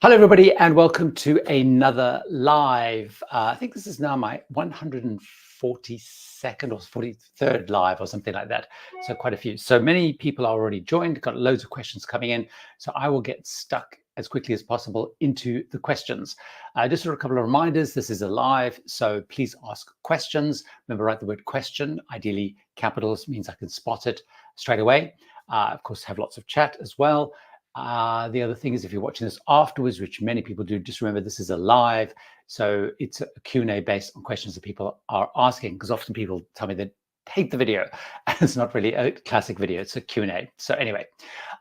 Hello, everybody, and welcome to another live. I think this is now my 142nd or 43rd live or something like that. So quite a few. So many people are already joined, got loads of questions coming in. So I will get stuck as quickly as possible into the questions. Just a couple of reminders, this is a live, so please ask questions. Remember, write the word question, ideally capitals, means I can spot it straight away. Of course, have lots of chat as well. The other thing is, if you're watching this afterwards, which many people do, just remember this is a live, so it's a Q&A based on questions that people are asking, because often people tell me they hate the video and it's not really a classic video, it's a Q&A. So anyway,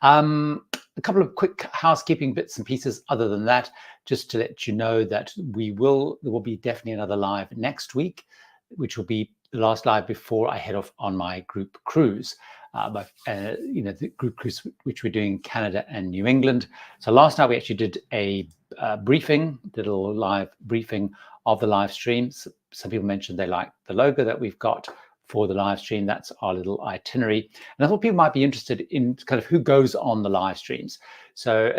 a couple of quick housekeeping bits and pieces other than that, just to let you know that there will be definitely another live next week, which will be the last live before I head off on my group cruise. The group cruise which we're doing in Canada and New England. So last night we actually did a briefing, did a little live briefing of the live streams. Some people mentioned they like the logo that we've got for the live stream. That's our little itinerary. And I thought people might be interested in kind of who goes on the live streams. So,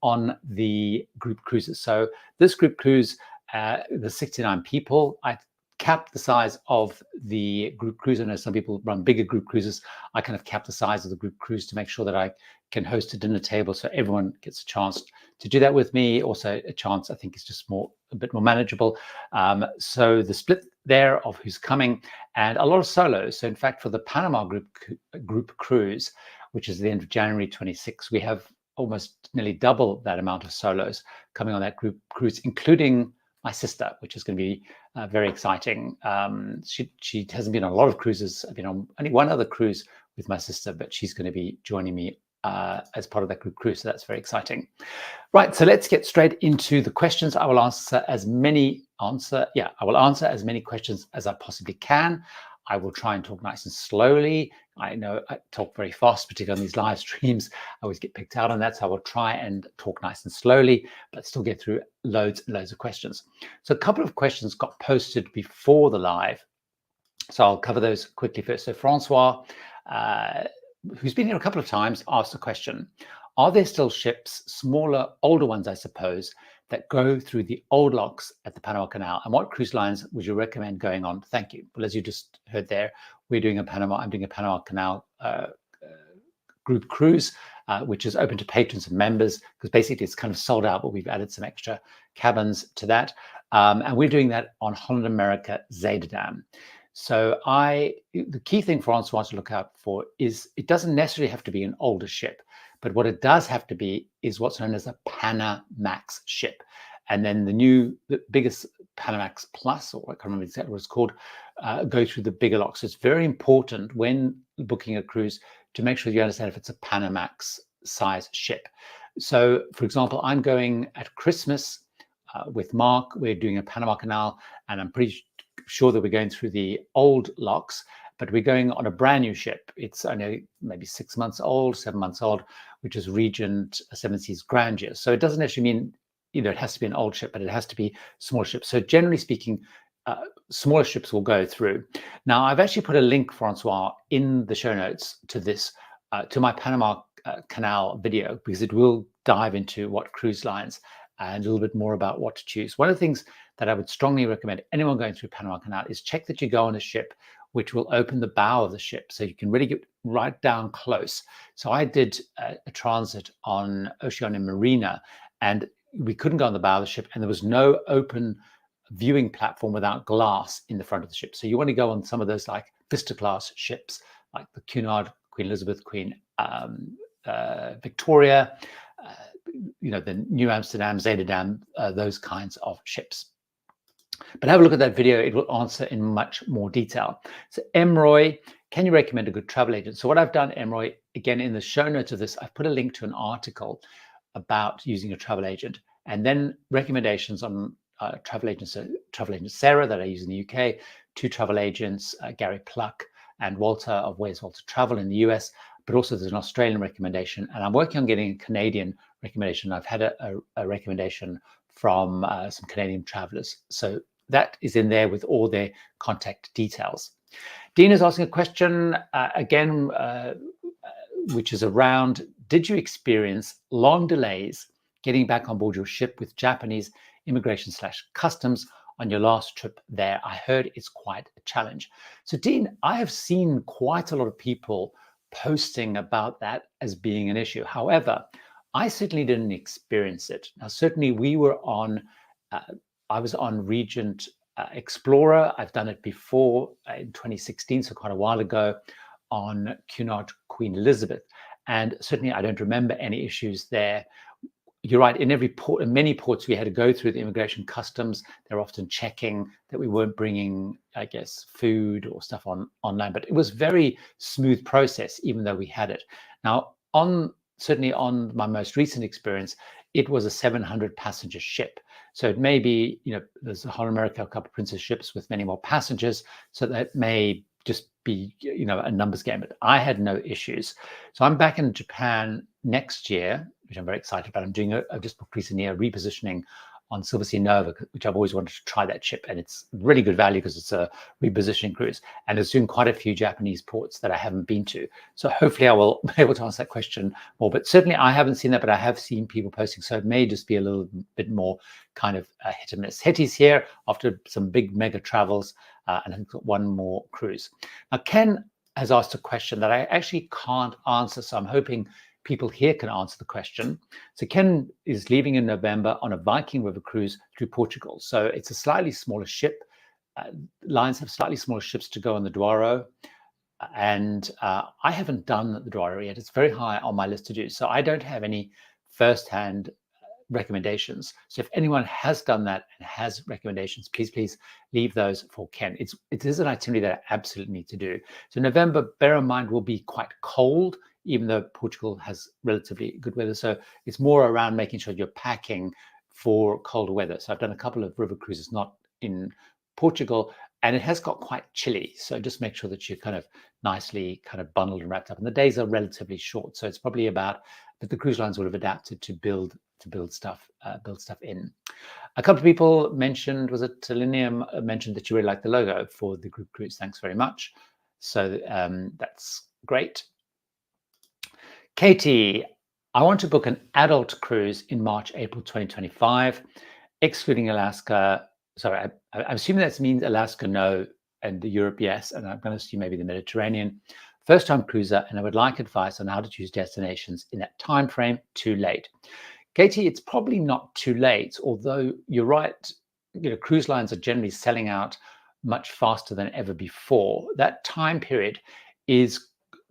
on the group cruises. So this group cruise, the 69 people, I cap the size of the group cruise. I know some people run bigger group cruises. I kind of cap the size of the group cruise to make sure that I can host a dinner table so everyone gets a chance to do that with me. Also a chance, I think, is just a bit more manageable. So the split there of who's coming, and a lot of solos. So in fact, for the Panama group cruise, which is the end of January 26, we have almost nearly double that amount of solos coming on that group cruise, including my sister, which is going to be very exciting. She hasn't been on a lot of cruises. I've been on only one other cruise with my sister, but she's going to be joining me as part of that group cruise. So that's very exciting. Right, so let's get straight into the questions. I will answer as many questions as I possibly can. I will try and talk nice and slowly. I know I talk very fast, particularly on these live streams. I always get picked out on that, so I will try and talk nice and slowly, but still get through loads and loads of questions. So a couple of questions got posted before the live, so I'll cover those quickly first. So Francois, who's been here a couple of times, asked a question. Are there still ships, smaller, older ones, I suppose, that go through the old locks at the Panama Canal? And what cruise lines would you recommend going on? Thank you. Well, as you just heard there, I'm doing a Panama Canal group cruise, which is open to patrons and members, because basically it's kind of sold out, but we've added some extra cabins to that. And we're doing that on Holland America Zaandam. So the key thing for Francois to look out for is it doesn't necessarily have to be an older ship, but what it does have to be is what's known as a Panamax ship. And then the biggest Panamax Plus, or I can't remember exactly what it's called, go through the bigger locks. So it's very important when booking a cruise to make sure you understand if it's a Panamax size ship. So for example, I'm going at Christmas with Mark. We're doing a Panama Canal, and I'm pretty sure that we're going through the old locks, but we're going on a brand new ship. It's only maybe 6 months old, 7 months old, which is Regent Seven Seas Grandeur. So it doesn't actually mean it has to be an old ship, but it has to be small ships. So generally speaking, smaller ships will go through. Now, I've actually put a link, Francois, in the show notes to this, to my Panama Canal video, because it will dive into what cruise lines and a little bit more about what to choose. One of the things that I would strongly recommend anyone going through Panama Canal is check that you go on a ship which will open the bow of the ship, so you can really get right down close. So I did a transit on Oceania Marina, and we couldn't go on the bow of the ship, and there was no open viewing platform without glass in the front of the ship. So you want to go on some of those like Vista class ships, like the Cunard, Queen Elizabeth, Queen Victoria, the New Amsterdam, Zaandam, those kinds of ships. But have a look at that video. It will answer in much more detail. So Emroy, can you recommend a good travel agent? So what I've done, Emroy, again, in the show notes of this, I've put a link to an article about using a travel agent, and then recommendations on travel agents. So travel agent Sarah that I use in the UK, 2 travel agents, Gary Pluck and Walter of Where's Walter Travel in the US, but also there's an Australian recommendation, and I'm working on getting a Canadian recommendation. I've had a recommendation from some Canadian travelers. So that is in there with all their contact details. Dean is asking a question again, which is around, did you experience long delays getting back on board your ship with Japanese immigration/customs on your last trip there. I heard it's quite a challenge. So Dean, I have seen quite a lot of people posting about that as being an issue. However, I certainly didn't experience it. Now, certainly we were on, I was on Regent Explorer. I've done it before in 2016, so quite a while ago, on Cunard Queen Elizabeth. And certainly I don't remember any issues there. You're right, in every port, in many ports, we had to go through the immigration customs. They're often checking that we weren't bringing, I guess, food or stuff online. But it was very smooth process, even though we had it. Now, certainly on my most recent experience, it was a 700 passenger ship. So it may be, there's a whole America, a couple of princess ships with many more passengers. So that may just be, a numbers game. But I had no issues. So I'm back in Japan next year, which I'm very excited about. I'm doing I've just booked recently a repositioning on Silversea Nova, which I've always wanted to try that ship, and it's really good value because it's a repositioning cruise, and it's doing quite a few Japanese ports that I haven't been to. So hopefully I will be able to answer that question more, but certainly I haven't seen that, but I have seen people posting, so it may just be a little bit more kind of hit and miss. Hetty's here after some big mega travels, and I've got one more cruise. Now, Ken has asked a question that I actually can't answer, so I'm hoping people here can answer the question. So Ken is leaving in November on a Viking river cruise through Portugal. So it's a slightly smaller ship. Lines have slightly smaller ships to go on the Douro. And I haven't done the Douro yet. It's very high on my list to do. So I don't have any first-hand recommendations. So if anyone has done that and has recommendations, please leave those for Ken. It is an itinerary that I absolutely need to do. So November, bear in mind, will be quite cold, even though Portugal has relatively good weather. So it's more around making sure you're packing for colder weather. So I've done a couple of river cruises, not in Portugal, and it has got quite chilly. So just make sure that you're kind of nicely kind of bundled and wrapped up. And the days are relatively short. So it's probably about, but the cruise lines would have adapted to build stuff in. A couple of people mentioned, was it Linium mentioned that you really like the logo for the group cruise. Thanks very much. So that's great. Katie, I want to book an adult cruise in March, April 2025, excluding Alaska. Sorry, I'm assuming that means Alaska, no, and Europe, yes, and I'm going to assume maybe the Mediterranean. First-time cruiser, and I would like advice on how to choose destinations in that time frame. Too late. Katie, it's probably not too late, although you're right, cruise lines are generally selling out much faster than ever before. That time period is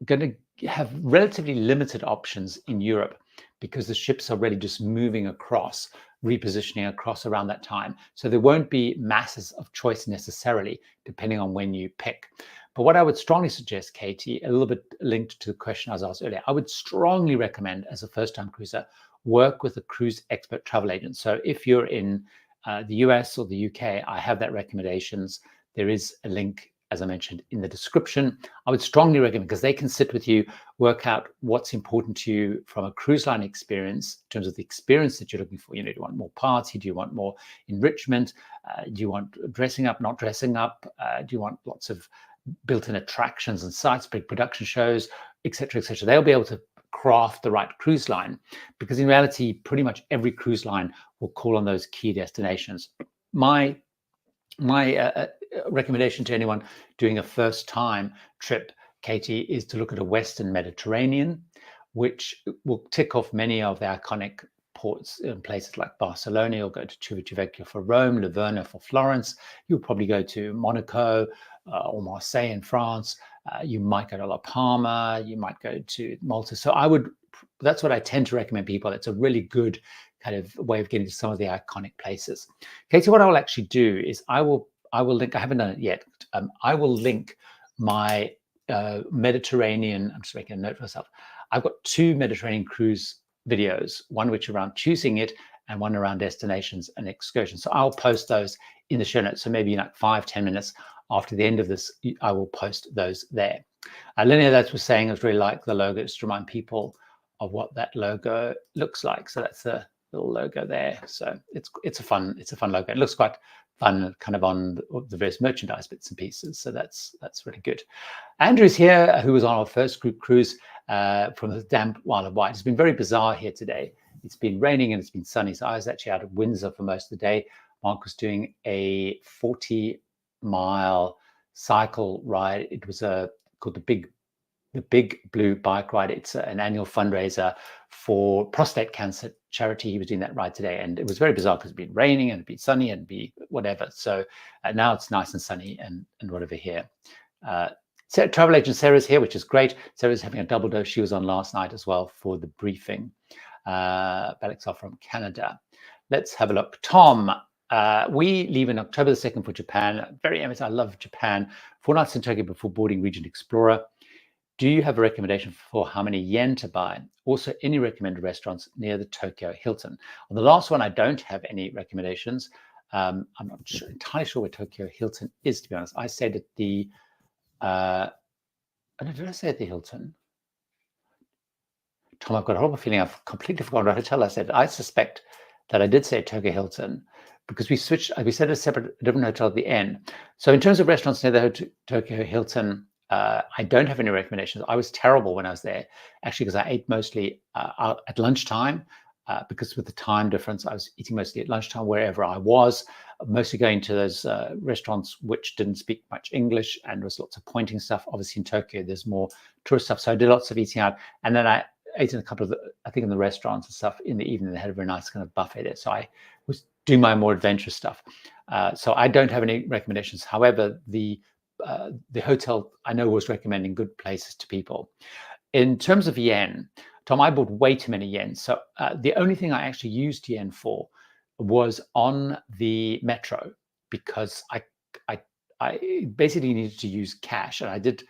going to have relatively limited options in Europe because the ships are really just moving across, repositioning across around that time. So there won't be masses of choice necessarily, depending on when you pick. But what I would strongly suggest, Katie, a little bit linked to the question I was asked earlier, I would strongly recommend as a first-time cruiser, work with a cruise expert travel agent. So if you're in the US or the UK, I have that recommendations. There is a link, as I mentioned, in the description. I would strongly recommend, because they can sit with you, work out what's important to you from a cruise line experience in terms of the experience that you're looking for. Do you want more party? Do you want more enrichment? Do you want dressing up, not dressing up? Do you want lots of built-in attractions and sites, big production shows, etc., etc.? They'll be able to craft the right cruise line, because in reality, pretty much every cruise line will call on those key destinations. My recommendation to anyone doing a first-time trip, Katie, is to look at a Western Mediterranean, which will tick off many of the iconic ports in places like Barcelona. You'll go to Civitavecchia for Rome, Livorno for Florence. You'll probably go to Monaco or Marseille in France. You might go to La Palma. You might go to Malta. So that's what I tend to recommend people. It's a really good kind of way of getting to some of the iconic places. Katie, what I will actually do is I will link, I haven't done it yet. I will link my Mediterranean, I'm just making a note for myself. I've got 2 Mediterranean cruise videos, one which around choosing it and one around destinations and excursions. So I'll post those in the show notes. So maybe like 5-10 minutes after the end of this, I will post those there. Linnea, that was saying, I really like the logo, just to remind people of what that logo looks like. So that's a little logo there. So it's a fun logo. It looks quite fun, kind of on the various merchandise bits and pieces. So that's really good. Andrew's here, who was on our first group cruise from the damp Isle of Wight. It's been very bizarre here today. it's been raining and it's been sunny. So I was actually out of Windsor for most of the day. Mark was doing a 40-mile cycle ride. It was called the Big Blue Bike Ride. It's an annual fundraiser for prostate cancer charity. He was doing that ride today, and it was very bizarre because it'd been raining and it'd been sunny and be whatever. So now it's nice and sunny and whatever here. So travel agent Sarah's here, which is great. Sarah's having a double dose. She was on last night as well for the briefing. Alexa from Canada. Let's have a look. Tom, we leave in October the 2nd for Japan. Very amazing. I love Japan. 4 nights in Tokyo before boarding Regent Explorer. Do you have a recommendation for how many yen to buy? Also, any recommended restaurants near the Tokyo Hilton? On the last one, I don't have any recommendations. I'm not entirely sure where Tokyo Hilton is, to be honest. I stayed at the, did I stay at the Hilton? Tom, I've got a horrible feeling I've completely forgotten what hotel I said. I suspect that I did say Tokyo Hilton because we switched, we said a different hotel at the end. So in terms of restaurants near the Tokyo Hilton, I don't have any recommendations. I was terrible when I was there, actually, because I ate mostly out at lunchtime. Because with the time difference, I was eating mostly at lunchtime wherever I was, mostly going to those restaurants which didn't speak much English, and there was lots of pointing stuff. Obviously in Tokyo, there's more tourist stuff. So I did lots of eating out. And then I ate in a couple of, I think in the restaurants and stuff in the evening. They had a very nice kind of buffet there. So I was doing my more adventurous stuff. So I don't have any recommendations. However, the hotel I know was recommending good places to people. In terms of yen, Tom, I bought way too many yen. So the only thing I actually used yen for was on the metro, because I basically needed to use cash, and I did.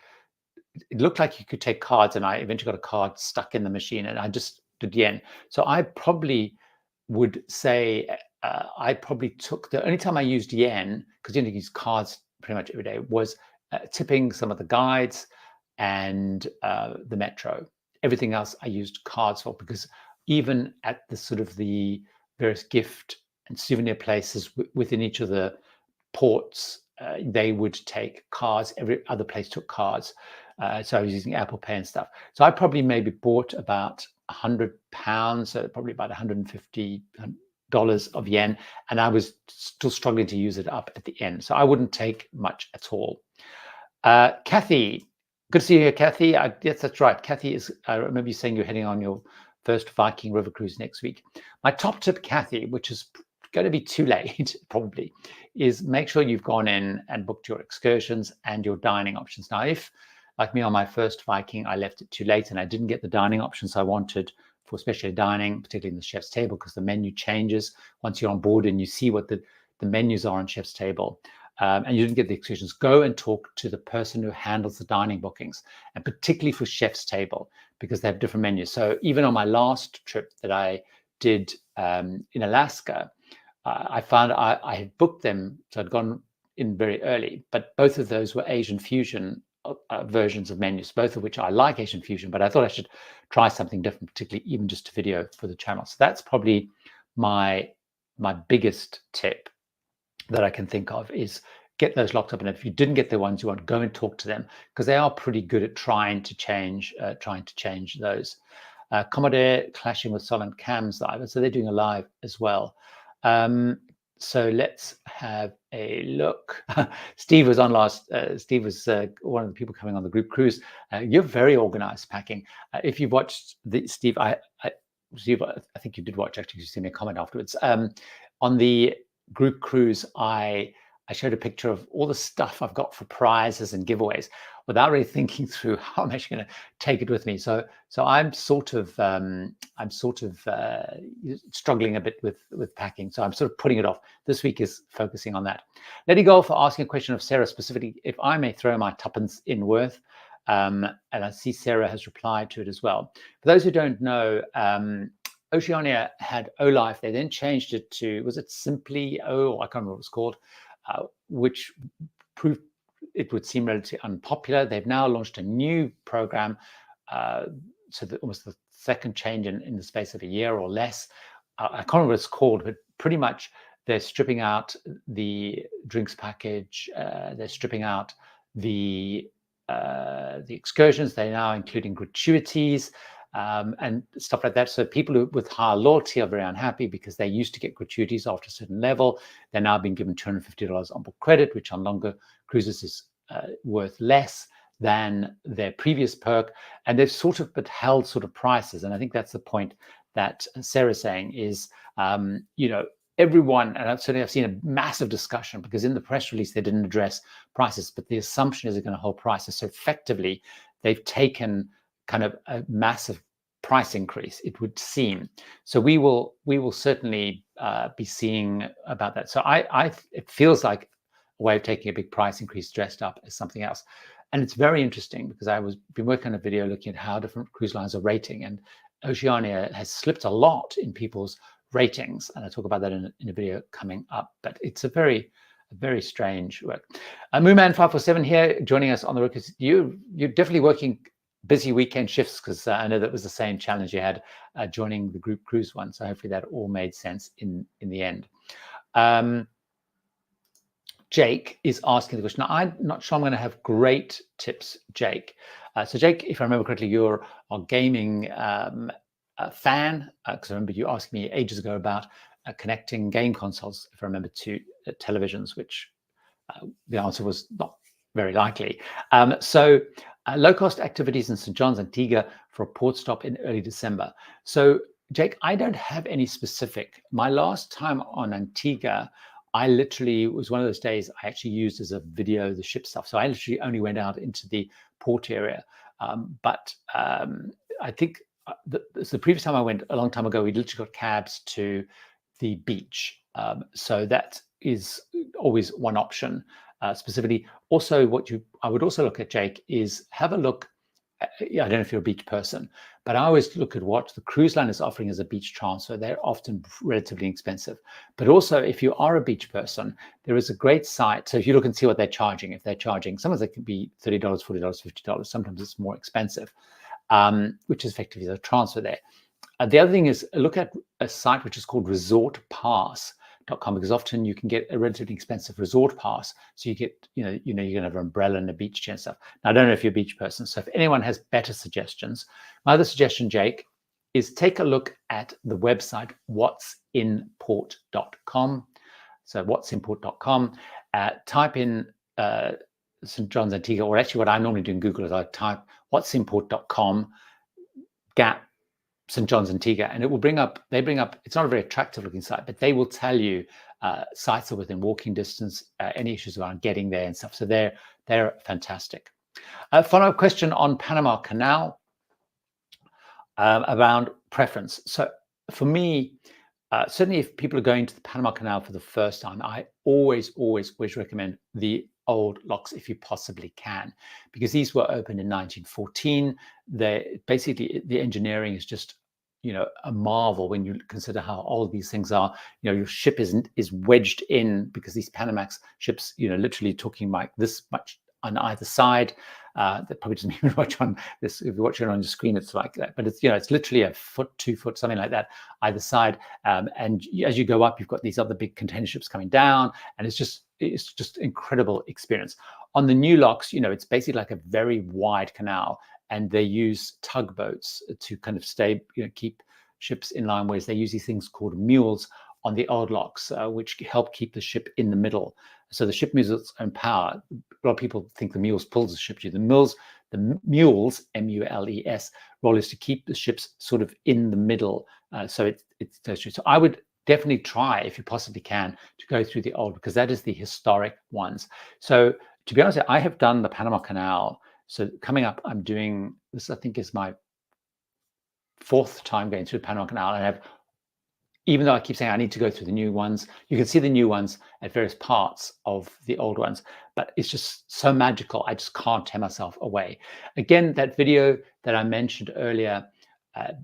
It looked like you could take cards, and I eventually got a card stuck in the machine, and I just did yen. So I probably would say I probably took the only time I used yen, because you use cards pretty much every day, was tipping some of the guides and the metro. Everything else I used cards for, because even at the sort of the various gift and souvenir places within each of the ports, they would take cards. Every other place took cards. So I was using Apple Pay and stuff. So I probably maybe bought about £100, so probably about $150 of yen, and I was still struggling to use it up at the end. So I wouldn't take much at all. Kathy, good to see you here, Kathy. Yes, that's right. Kathy is, I remember you saying you're heading on your first Viking river cruise next week. My top tip, Kathy, which is going to be too late probably, is make sure you've gone in and booked your excursions and your dining options. Now, if, like me on my first Viking, I left it too late and I didn't get the dining options I wanted for especially dining, particularly in the chef's table, because the menu changes once you're on board and you see what the menus are on chef's table. And you didn't get the excursions, go and talk to the person who handles the dining bookings, and particularly for chef's table, because they have different menus. So even on my last trip that I did in Alaska, I found I had booked them, so I'd gone in very early, but both of those were Asian fusion versions of menus, both of which I like Asian fusion, but I thought I should try something different, particularly even just a video for the channel. So that's probably my biggest tip that I can think of, is get those locked up. And if you didn't get the ones you want, go and talk to them, because they are pretty good at trying to change those. Commodore clashing with Solent Cams live, so they're doing a live as well. So let's have a look. Steve was on last. Steve was one of the people coming on the group cruise. You're very organized packing. If you've watched Steve, Steve, I think you did watch, actually. You sent me a comment afterwards. On the group cruise, I showed a picture of all the stuff I've got for prizes and giveaways without really thinking through how I'm actually going to take it with me. So I'm sort of struggling a bit with packing. So I'm sort of putting it off. This week is focusing on that. Lady Gold for asking a question of Sarah specifically, if I may throw my tuppence in worth. And I see Sarah has replied to it as well. For those who don't know, Oceania had O-Life. They then changed it to, was it Simply O? I can't remember what it was called, which proved it would seem relatively unpopular. They've now launched a new program, so that almost the second change in the space of a year or less. I can't remember what it's called, but pretty much they're stripping out the drinks package. They're stripping out the excursions. They're now including gratuities. and stuff like that. So people with higher loyalty are very unhappy because they used to get gratuities after a certain level. They're now being given $250 on board credit, which on longer cruises is worth less than their previous perk. And they've sort of but held sort of prices. And I think that's the point that Sarah's saying is, everyone, and I've seen a massive discussion because in the press release they didn't address prices, but the assumption is they're going to hold prices. So effectively, they've taken kind of a massive price increase, it would seem. So we will certainly be seeing about that. So it feels like a way of taking a big price increase dressed up as something else. And it's very interesting because been working on a video looking at how different cruise lines are rating, and Oceania has slipped a lot in people's ratings, and I talk about that in a video coming up. But it's a very strange work. Moonman 547 here joining us on the record. You're definitely working busy weekend shifts, because I know that was the same challenge you had joining the group cruise one. So hopefully that all made sense in the end. Jake is asking the question. Now, I'm not sure I'm going to have great tips, Jake. So Jake, if I remember correctly, you're a gaming fan, because I remember you asking me ages ago about connecting game consoles, if I remember, to televisions, which the answer was not very likely. So low-cost activities in St Johns Antigua for a port stop in early December. So Jake, I don't have any specific. My last time on Antigua, I literally was one of those days I actually used as a video the ship stuff. So I literally only went out into the port area. But I think the previous time I went a long time ago, we literally got cabs to the beach. So that is always one option. Specifically, also I would also look at, Jake, is have a look. I don't know if you're a beach person, but I always look at what the cruise line is offering as a beach transfer. They're often relatively expensive. But also, if you are a beach person, there is a great site. So if you look and see what they're charging, if they're charging, sometimes it can be $30, $40, $50. Sometimes it's more expensive, which is effectively the transfer there. The other thing is look at a site which is called resortpass.com, because often you can get a relatively expensive resort pass. So you get, you're going to have an umbrella and a beach chair and stuff. Now, I don't know if you're a beach person. So if anyone has better suggestions, my other suggestion, Jake, is take a look at the website what'sinport.com. So what'sinport.com, type in St Johns Antigua, or actually what I normally do in Google is I type what'sinport.com gap St Johns Antigua, and it will bring up, it's not a very attractive looking site, but they will tell you sites are within walking distance, any issues around getting there and stuff. So they're fantastic. Follow-up question on Panama Canal around preference. So for me, certainly if people are going to the Panama Canal for the first time, I always recommend the old locks if you possibly can, because these were opened in 1914. Basically the engineering is just a marvel when you consider how old these things are. Your ship is wedged in, because these Panamax ships, literally talking like this much on either side. That probably doesn't even watch on this. If you watch it on your screen, it's like that, but it's it's literally a foot, 2 foot, something like that either side. And as you go up, you've got these other big container ships coming down, and it's just incredible experience. On the new locks, it's basically like a very wide canal, and they use tugboats to kind of keep ships in line, whereas they use these things called mules on the old locks, which help keep the ship in the middle. So the ship moves its own power. A lot of people think the mules pulls the ship to the mules, M-U-L-E-S, role is to keep the ships sort of in the middle. So it goes through. So I would definitely try, if you possibly can, to go through the old, because that is the historic ones. So to be honest, I have done the Panama Canal. So coming up, I'm doing this, I think is my 4th time going through the Panama Canal. And even though I keep saying I need to go through the new ones, you can see the new ones at various parts of the old ones, but it's just so magical. I just can't tear myself away. Again, that video that I mentioned earlier,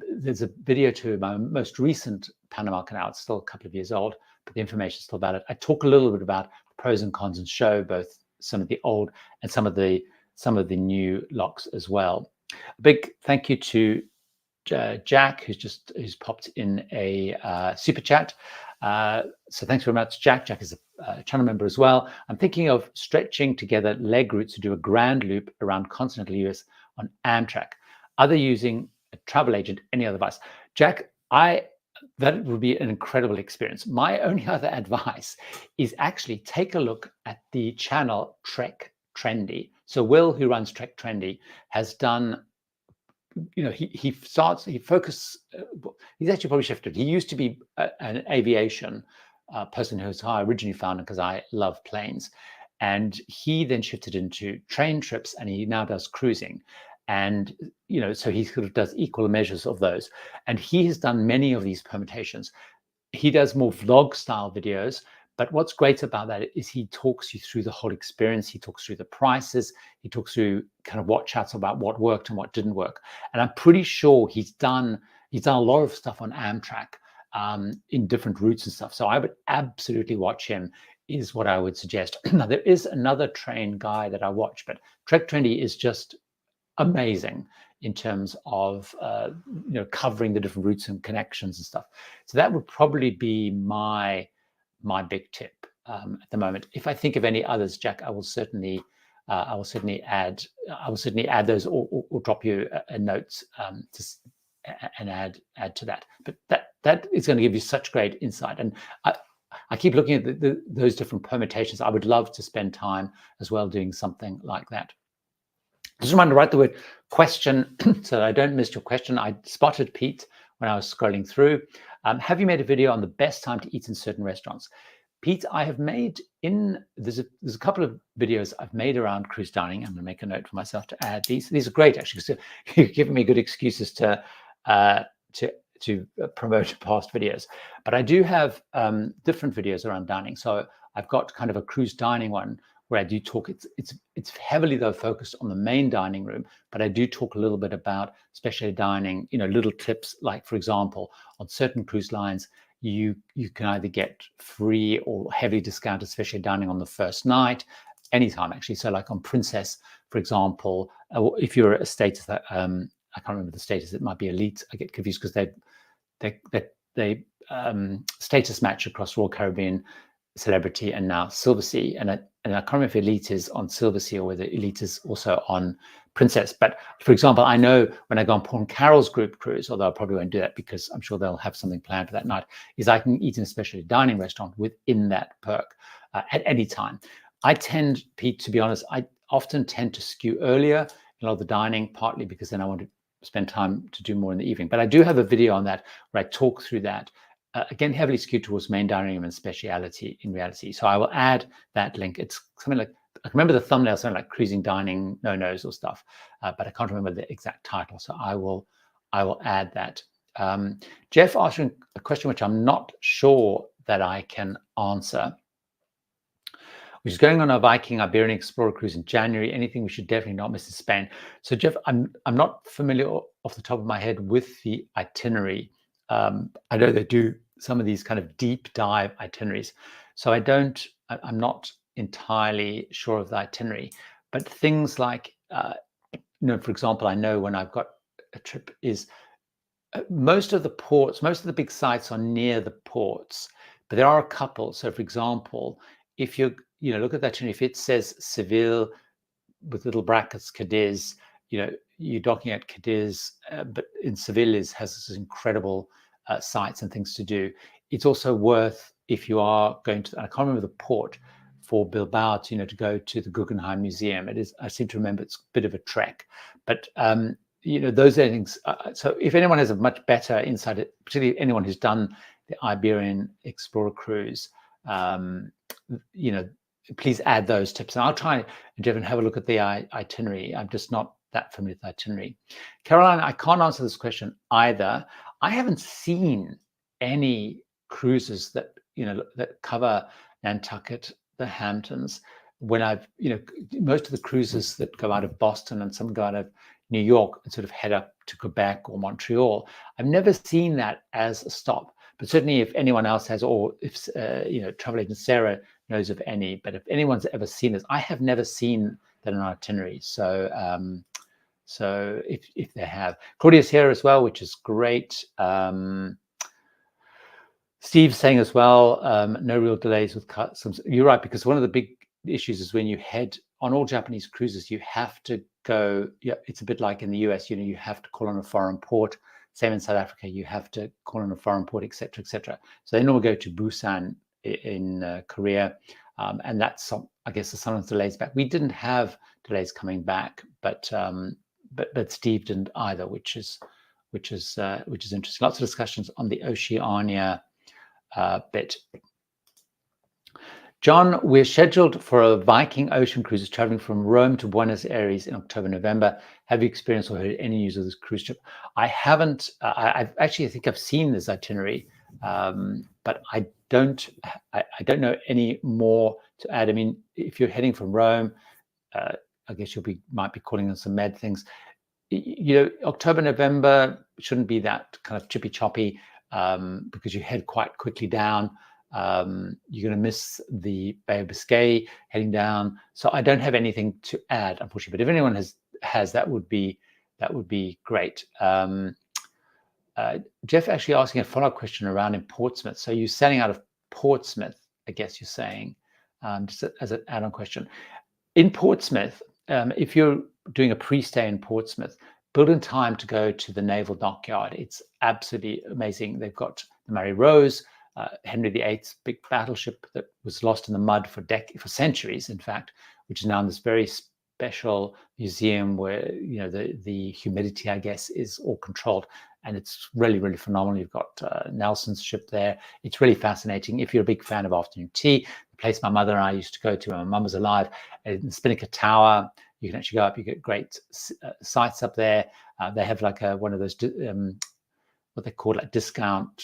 there's a video to my most recent Panama Canal. It's still a couple of years old, but the information is still valid. I talk a little bit about the pros and cons and show both some of the old and some of the new locks as well. A big thank you to Jack, who's popped in a super chat. So thanks very much, Jack. Jack is a channel member as well. I'm thinking of stretching together leg routes to do a grand loop around continental US on Amtrak. Other using a travel agent, any other advice? Jack, that would be an incredible experience. My only other advice is actually take a look at the channel Trek Trendy. So Will, who runs Trek Trendy, has done, you know, he focuses, he's actually probably shifted. He used to be an aviation person who's how I originally found him because I love planes. And he then shifted into train trips, and he now does cruising. And, you know, so he sort of does equal measures of those. And he has done many of these permutations. He does more vlog style videos. But what's great about that is he talks you through the whole experience. He talks through the prices. He talks through kind of what chats about what worked and what didn't work. And I'm pretty sure he's done a lot of stuff on Amtrak in different routes and stuff. So I would absolutely watch him, is what I would suggest. Now, there is another train guy that I watch, but Trek Trendy is just amazing in terms of you know, covering the different routes and connections and stuff. So that would probably be my big tip at the moment. If I think of any others, Jack, I will certainly add those, or drop you a note and add to that. But that is going to give you such great insight. And I keep looking at those different permutations. I would love to spend time as well doing something like that. Just remind to write the word question so that I don't miss your question. I spotted Pete when I was scrolling through. Have you made a video on the best time to eat in certain restaurants? Pete, I have made there's a couple of videos I've made around cruise dining. I'm going to make a note for myself to add these. These are great, actually, because you've given me good excuses to promote past videos. But I do have different videos around dining. So I've got kind of a cruise dining one where I do talk. It's heavily though focused on the main dining room, but I do talk a little bit about specialty dining. You know, little tips, like for example, on certain cruise lines, you can either get free or heavily discounted specialty dining on the first night, anytime actually. So like on Princess, for example, if you're a status that I can't remember the status, it might be elite. I get confused because they status match across Royal Caribbean, Celebrity, and now Silver Sea. And I can't remember if elite is on Silver Sea or whether elite is also on Princess. But for example, I know when I go on Paul and Carol's group cruise, although I probably won't do that because I'm sure they'll have something planned for that night, is I can eat in a specialty dining restaurant within that perk at any time. I tend, Pete, to be honest, I often tend to skew earlier in a lot of the dining, partly because then I want to spend time to do more in the evening. But I do have a video on that where I talk through that. Again, heavily skewed towards main dining room and speciality in reality. So I will add that link. It's something like, I remember the thumbnail, something like cruising dining no-nos or stuff, but I can't remember the exact title. So I will add that. Jeff asked a question which I'm not sure that I can answer, which is going on a Viking Iberian Explorer cruise in January. Anything we should definitely not miss in Spain? So Jeff, I'm not familiar off the top of my head with the itinerary. I know they do some of these kind of deep dive itineraries. So I'm not entirely sure of the itinerary, but things like, you know, for example, I know when I've got a trip is most of the ports, most of the big sites are near the ports, but there are a couple. So for example, if you look at that itinerary, if it says Seville with little brackets, Cadiz, you know, you're docking at Cadiz, but in Seville has this incredible sites and things to do. It's also worth, if you are going to, I can't remember the port for Bilbao, to, you know, to go to the Guggenheim Museum. It is, I seem to remember, it's a bit of a trek, but you know, those are things. So if anyone has a much better insight, particularly anyone who's done the Iberian Explorer cruise, you know, please add those tips. And I'll try and have a look at the itinerary. I'm just not that familiar with the itinerary. Caroline, I can't answer this question either. I haven't seen any cruises that, you know, that cover Nantucket, the Hamptons. When I've, you know, most of the cruises that go out of Boston and some go out of New York and sort of head up to Quebec or Montreal, I've never seen that as a stop. But certainly if anyone else has, or if, you know, travel agent Sarah knows of any, but if anyone's ever seen this, I have never seen that in an itinerary. So, so if they have, Claudia's here as well, which is great. Steve's saying as well, no real delays with customs. You're right, because one of the big issues is when you head on all Japanese cruises, you have to go, yeah, it's a bit like in the US, you know, you have to call on a foreign port. Same in South Africa, you have to call on a foreign port, etc., etc. So they normally go to Busan in Korea, and that's I guess sometimes delays back. We didn't have delays coming back, but Steve didn't either, which is interesting. Lots of discussions on the Oceania bit. John, we're scheduled for a Viking ocean cruise traveling from Rome to Buenos Aires in October, November. Have you experienced or heard any news of this cruise trip? I haven't. I think I've seen this itinerary, but I don't know any more to add. I mean, if you're heading from Rome, I guess might be calling on some med things. You know, October, November shouldn't be that kind of chippy choppy because you head quite quickly down. You're going to miss the Bay of Biscay heading down. So I don't have anything to add, unfortunately. But if anyone has that would be great. Jeff actually asking a follow-up question around in Portsmouth. So you're sailing out of Portsmouth, I guess you're saying, just as an add-on question. In Portsmouth, if you're doing a pre-stay in Portsmouth, build in time to go to the naval dockyard. It's absolutely amazing. They've got the Mary Rose, Henry VIII's big battleship that was lost in the mud for centuries, in fact, which is now in this very special museum where, you know, the humidity, I guess, is all controlled, and it's really, really phenomenal. You've got Nelson's ship there. It's really fascinating. If you're a big fan of afternoon tea, the place my mother and I used to go to when my mum was alive, in Spinnaker Tower, you can actually go up. You get great sights up there. They have like one of those what they call like discount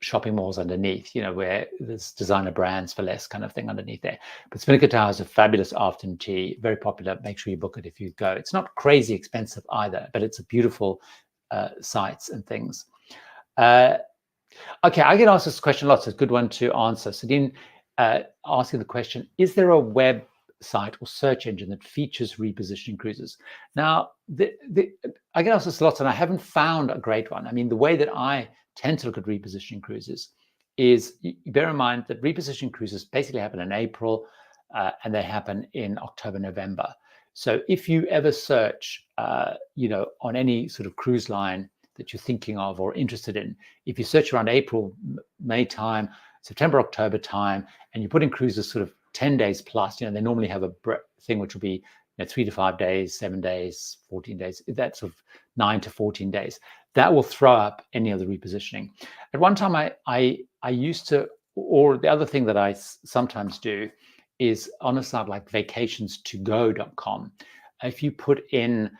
shopping malls underneath, you know, where there's designer brands for less kind of thing underneath there. But Spinnaker Tower is a fabulous afternoon tea, very popular. Make sure you book it if you go. It's not crazy expensive either, but it's a beautiful sights and things. Okay, I get asked this question a lot, so it's a good one to answer. Sadine asking the question, is there a website or search engine that features repositioning cruises? Now, I get asked this a lot, and I haven't found a great one. I mean, the way that I tend to look at repositioning cruises is, you bear in mind that repositioning cruises basically happen in April and they happen in October, November. So if you ever search, you know, on any sort of cruise line that you're thinking of or interested in, if you search around April, May time, September, October time, and you put in cruises sort of 10 days plus, you know, they normally have a thing which will be, you know, 3 to 5 days, 7 days, 14 days, that's sort of 9 to 14 days. That will throw up any of the repositioning. At one time, I used to, or the other thing that I sometimes do is on a site like vacations2go.com. If you put in,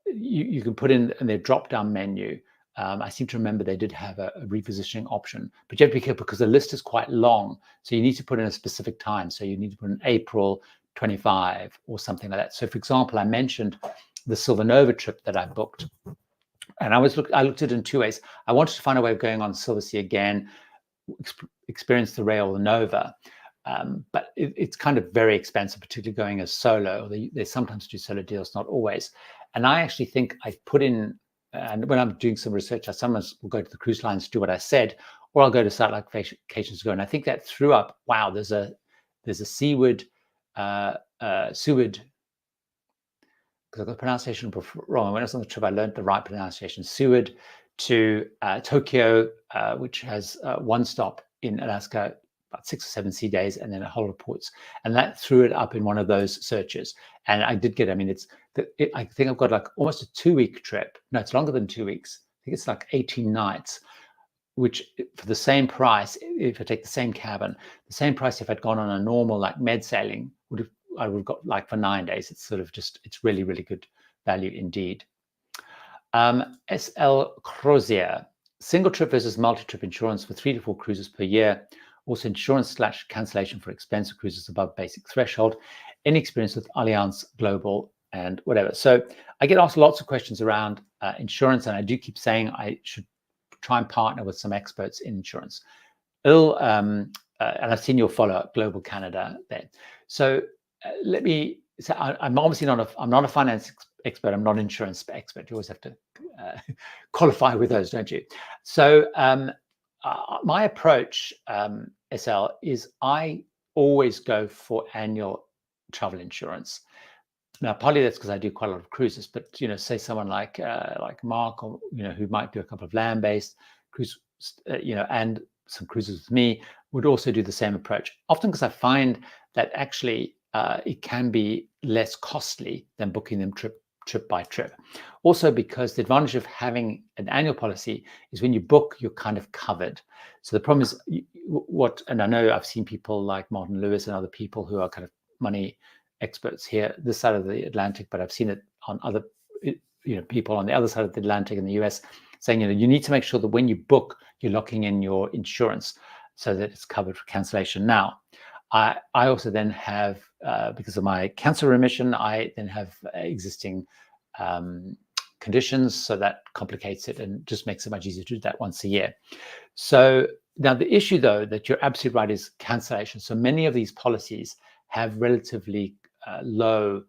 you can put in their drop-down menu. I seem to remember they did have a repositioning option, but you have to be careful because the list is quite long. So you need to put in a specific time. So you need to put in April 25 or something like that. So for example, I mentioned the Silver Nova trip that I booked. And I looked at it in two ways. I wanted to find a way of going on Silver Sea again, experience the Ray or the Nova. But it's kind of very expensive, particularly going as solo. They sometimes do solo deals, not always. And I actually think I put in, and when I'm doing some research, I sometimes will go to the cruise lines to do what I said, or I'll go to a site like Vacations to Go. And I think that threw up, wow, there's a Seaward, because I got the pronunciation wrong. When I was on the trip, I learned the right pronunciation. Seward to Tokyo, which has one stop in Alaska, about 6 or 7 sea days, and then a whole lot of ports. And that threw it up in one of those searches. And I did get, I mean, I think I've got like almost a 2-week trip. No, it's longer than 2 weeks. I think it's like 18 nights, which for the same price, if I take the same cabin, the same price if I'd gone on a normal like med sailing, I would have got like for 9 days. It's sort of just, it's really, really good value indeed. SL Crozier, single trip versus multi-trip insurance for 3 to 4 cruises per year. Also insurance/cancellation for expensive cruises above basic threshold. Any experience with Allianz Global and whatever. So I get asked lots of questions around insurance, and I do keep saying I should try and partner with some experts in insurance. And I've seen your follow-up, Global Canada there. So let me say, I'm obviously I'm not a finance expert. I'm not an insurance expert. You always have to qualify with those, don't you? So my approach, SL, is I always go for annual travel insurance. Now, partly that's because I do quite a lot of cruises, but say someone like Mark, or who might do a couple of land-based cruise, and some cruises with me, would also do the same approach. Often because I find that actually it can be less costly than booking them trip by trip. Also because the advantage of having an annual policy is when you book, you're kind of covered. So the problem is and I know I've seen people like Martin Lewis and other people who are kind of money experts here, this side of the Atlantic, but I've seen it on other, people on the other side of the Atlantic in the US saying, you need to make sure that when you book, you're locking in your insurance so that it's covered for cancellation. Now, I also then have, because of my cancer remission, I then have existing conditions, so that complicates it and just makes it much easier to do that once a year. So now the issue, though, that you're absolutely right, is cancellation. So many of these policies have relatively low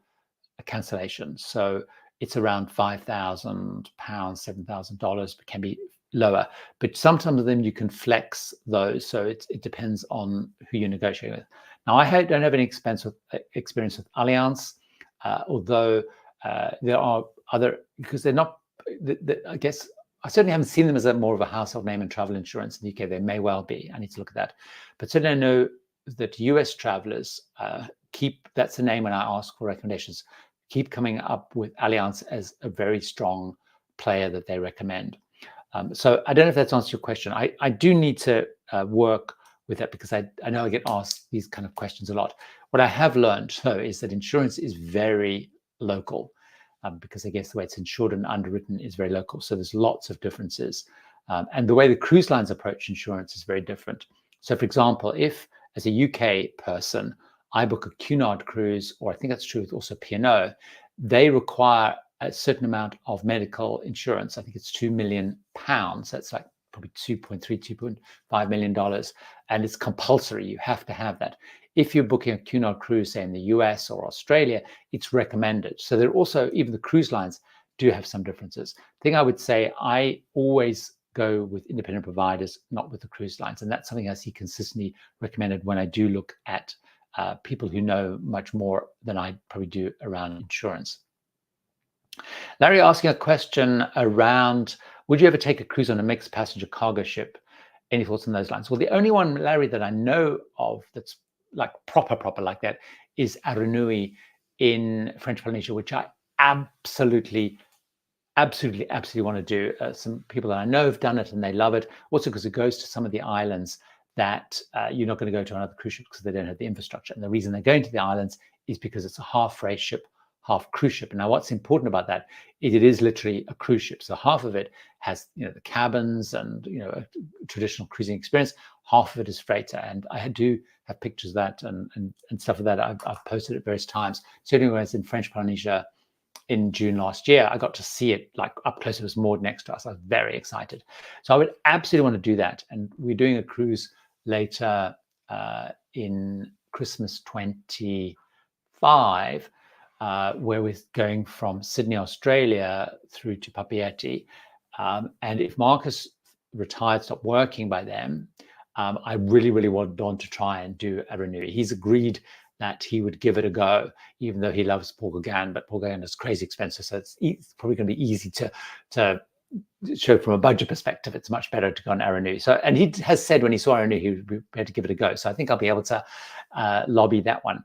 cancellation. So it's around £5,000, $7,000, but can be lower. But sometimes of them you can flex those. So it depends on who you're negotiating with. Now, I don't have any experience with Allianz, although there are other, because they're not, I guess, I certainly haven't seen them as more of a household name in travel insurance in the UK. They may well be. I need to look at that. But certainly I know that US travelers that's the name when I ask for recommendations, keep coming up with Allianz as a very strong player that they recommend. So I don't know if that's answered your question. I do need to work with that, because I know I get asked these kind of questions a lot. What I have learned, though, is that insurance is very local, because I guess the way it's insured and underwritten is very local. So there's lots of differences. And the way the cruise lines approach insurance is very different. So, for example, if as a UK person, I book a Cunard cruise, or I think that's true with also P&O, they require a certain amount of medical insurance. I think it's £2 million. That's like probably $2.5 million. And it's compulsory. You have to have that. If you're booking a Cunard cruise, say in the US or Australia, it's recommended. So there also, even the cruise lines do have some differences. The thing I would say, I always go with independent providers, not with the cruise lines. And that's something I see consistently recommended when I do look at people who know much more than I probably do around insurance. Larry asking a question around, would you ever take a cruise on a mixed passenger cargo ship? Any thoughts on those lines? Well, the only one, Larry, that I know of that's like proper like that is Aranui in French Polynesia, which I absolutely want to do. Some people that I know have done it and they love it. Also because it goes to some of the islands that you're not going to go to another cruise ship because they don't have the infrastructure. And the reason they're going to the islands is because it's a half freight ship, half cruise ship. And now what's important about that is it is literally a cruise ship. So half of it has, the cabins and, a traditional cruising experience. Half of it is freighter. And I do have pictures of that and stuff of that. I've posted at various times. Certainly when I was in French Polynesia in June last year, I got to see it like up close. It was moored next to us. I was very excited. So I would absolutely want to do that. And we're doing a cruise later in Christmas 25, where we're going from Sydney, Australia through to Papeete. And if Marcus retired, stopped working by then, I really want to try and do Aranui. He's agreed that he would give it a go, even though he loves Port Gauguin, but Port Gauguin is crazy expensive. So it's probably going to be easy to show from a budget perspective. It's much better to go on Aranui. So, and he has said when he saw Aranui, he would be prepared to give it a go. So I think I'll be able to lobby that one.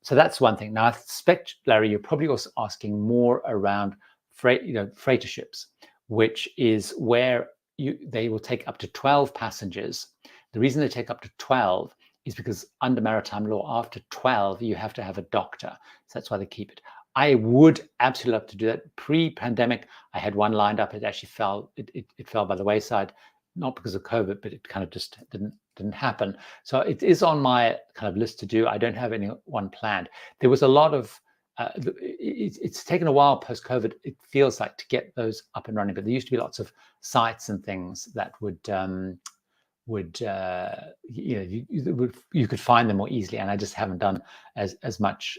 So that's one thing. Now I suspect, Larry, you're probably also asking more around freighter ships, which is where they will take up to 12 passengers. The reason they take up to 12 is because under maritime law, after 12, you have to have a doctor. So that's why they keep it. I would absolutely love to do that. Pre-pandemic, I had one lined up. It actually fell. It fell by the wayside, not because of COVID, but it kind of just didn't happen. So it is on my kind of list to do. I don't have anyone planned. There was a lot of. It's taken a while post-COVID. It feels like to get those up and running, but there used to be lots of sites and things that you could find them more easily, and I just haven't done as much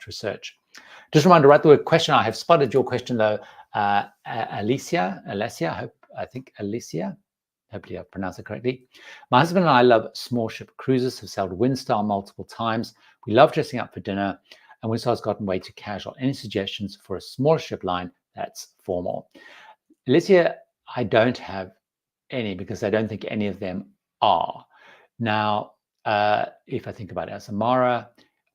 research. Just a reminder, right, the question, I have spotted your question though, Alicia, I think Alicia, hopefully I pronounced it correctly. My husband and I love small ship cruises, have sailed Windstar multiple times. We love dressing up for dinner. and Windstar's gotten way too casual. Any suggestions for a smaller ship line that's formal? Alicia, I don't have any because I don't think any of them are. Now, if I think about Azamara,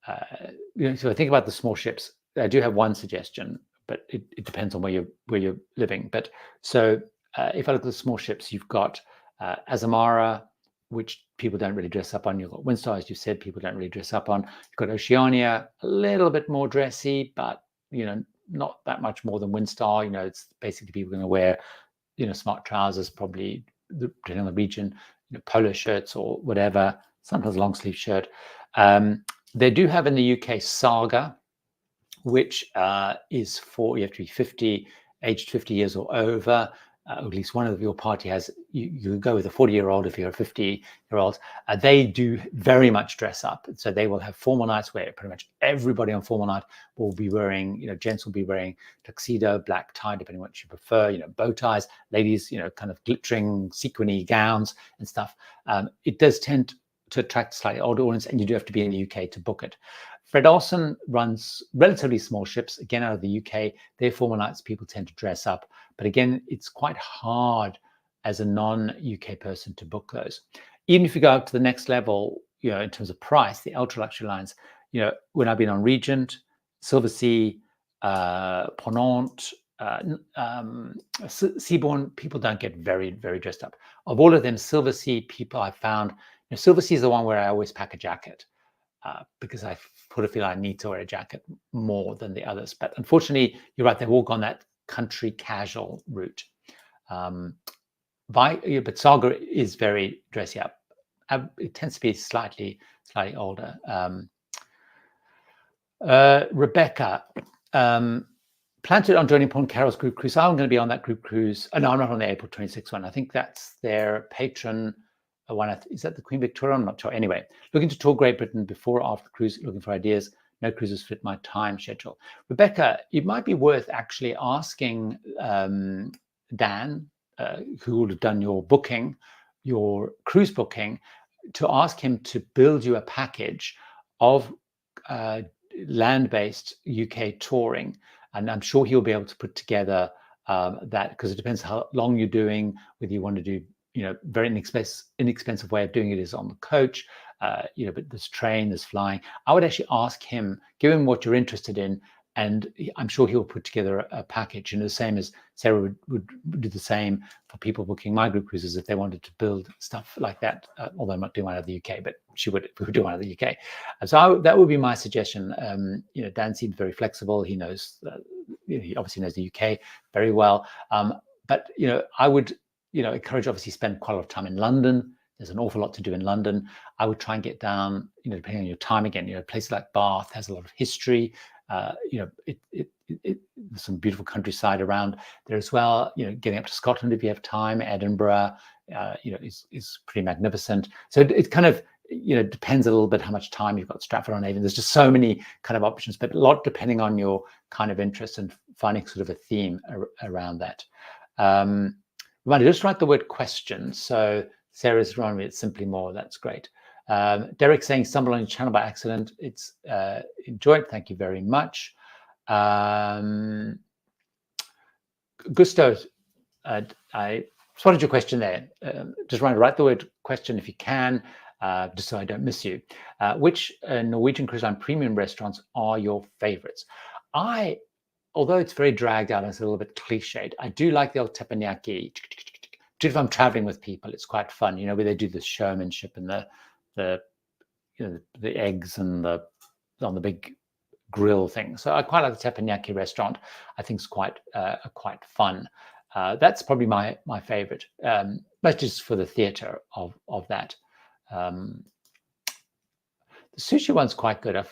so I think about the small ships, I do have one suggestion, but it depends on where you're living. But so if I look at the small ships, you've got Azamara, which people don't really dress up on. You've got Windstar, as you said, people don't really dress up on. You've got Oceania, a little bit more dressy, but not that much more than Windstar. It's basically people going to wear smart trousers, probably depending on the region, polo shirts or whatever, sometimes long sleeve shirt. They do have in the UK Saga, which is for, you have to be aged 50 years or over. At least one of your party has, you go with a 40-year-old if you're a 50-year-old. They do very much dress up. So they will have formal nights where pretty much everybody on formal night will be wearing, gents will be wearing tuxedo, black tie, depending on what you prefer, bow ties, ladies, kind of glittering, sequiny gowns and stuff. It does tend to attract a slightly older audience, and you do have to be in the UK to book it. Fred Olsen runs relatively small ships, again, out of the UK. Their formal nights, people tend to dress up. But again, it's quite hard as a non-UK person to book those. Even if you go up to the next level, in terms of price, the ultra-luxury lines, when I've been on Regent, Silversea, Ponant, Seabourn, people don't get very, very dressed up. Of all of them, Silversea people I found, Silversea is the one where I always pack a jacket. Because I feel I need to wear a jacket more than the others. But unfortunately, you're right, they've all gone that country casual route. But Saga is very dressy up. It tends to be slightly older. Rebecca, planted on joining Port Carol's group cruise. I'm going to be on that group cruise. No, I'm not on the April 26th one. I think that's their patron one. Is that the Queen Victoria? I'm not sure. Anyway, looking to tour Great Britain before or after the cruise, looking for ideas. No cruises fit my time schedule. Rebecca, it might be worth actually asking Dan, who would have done your booking, your cruise booking, to ask him to build you a package of land-based UK touring. And I'm sure he'll be able to put together that, because it depends how long you're doing, whether you want to do very inexpensive way of doing it is on the coach, but there's train, there's flying. I would actually ask him, give him what you're interested in, and I'm sure he'll put together a package. The same as Sarah would do the same for people booking my group cruises if they wanted to build stuff like that. Although I'm not doing one out of the UK, but she would if we would do one out of the UK. So that would be my suggestion. Dan seems very flexible. He knows, he obviously knows the UK very well. But I would encourage, obviously, spend quite a lot of time in London. There's an awful lot to do in London. I would try and get down, depending on your time again, places like Bath has a lot of history. There's some beautiful countryside around there as well. Getting up to Scotland if you have time, Edinburgh, is pretty magnificent. So it kind of, depends a little bit how much time you've got. Stratford-on-Avon. There's just so many kind of options, but a lot depending on your kind of interest and finding sort of a theme around that. Right, just write the word question. So Sarah's wrong with it, simply more. That's great. Derek saying stumbled on your channel by accident. It's enjoyed. Thank you very much. Gusto, I spotted your question there. Just write the word question if you can, just so I don't miss you. Which Norwegian cruise line premium restaurants are your favorites? Although it's very dragged out and it's a little bit cliched, I do like the old teppanyaki. If I'm traveling with people, it's quite fun, where they do the showmanship and the eggs and on the big grill thing. So I quite like the teppanyaki restaurant. I think it's quite fun. That's probably my favorite, but just for the theatre of that. The sushi one's quite good. I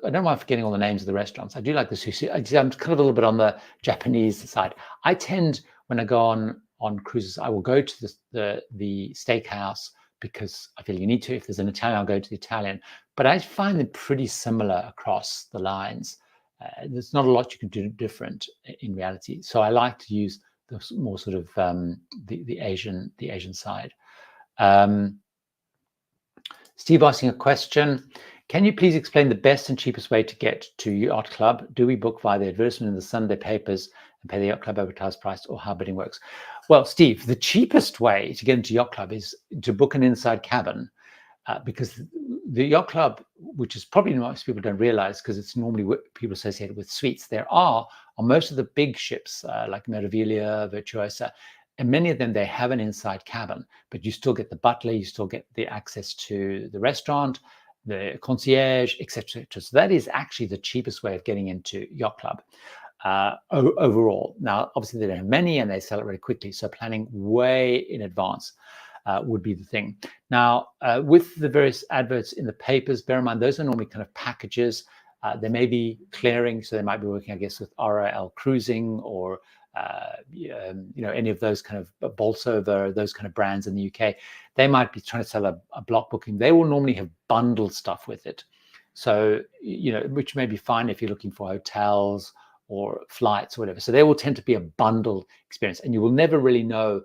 don't know why I'm forgetting all the names of the restaurants. I do like the sushi. I'm kind of a little bit on the Japanese side. I tend, when I go on cruises, I will go to the steakhouse because I feel you need to. If there's an Italian, I'll go to the Italian. But I find them pretty similar across the lines. There's not a lot you can do different in reality. So I like to use the more sort of the Asian side. Steve asking a question: Can you please explain the best and cheapest way to get to Yacht Club? Do we book via the advertisement in the Sunday papers and pay the Yacht Club advertised price, or how bidding works? Well, Steve, the cheapest way to get into Yacht Club is to book an inside cabin, because the Yacht Club, which is probably most people don't realize because it's normally what people associated with suites, there are on most of the big ships like Meraviglia, Virtuosa, and many of them, they have an inside cabin, but you still get the butler, you still get the access to the restaurant, the concierge, etc. So that is actually the cheapest way of getting into Yacht Club overall. Now, obviously, they don't have many and they sell it really quickly. So planning way in advance would be the thing. Now, with the various adverts in the papers, bear in mind, those are normally kind of packages. They may be clearing, so they might be working, I guess, with ROL Cruising or any of those kind of Bolsover, those kind of brands in the UK. They might be trying to sell a block booking. They will normally have bundled stuff with it. So, which may be fine if you're looking for hotels or flights or whatever. So they will tend to be a bundled experience, and you will never really know,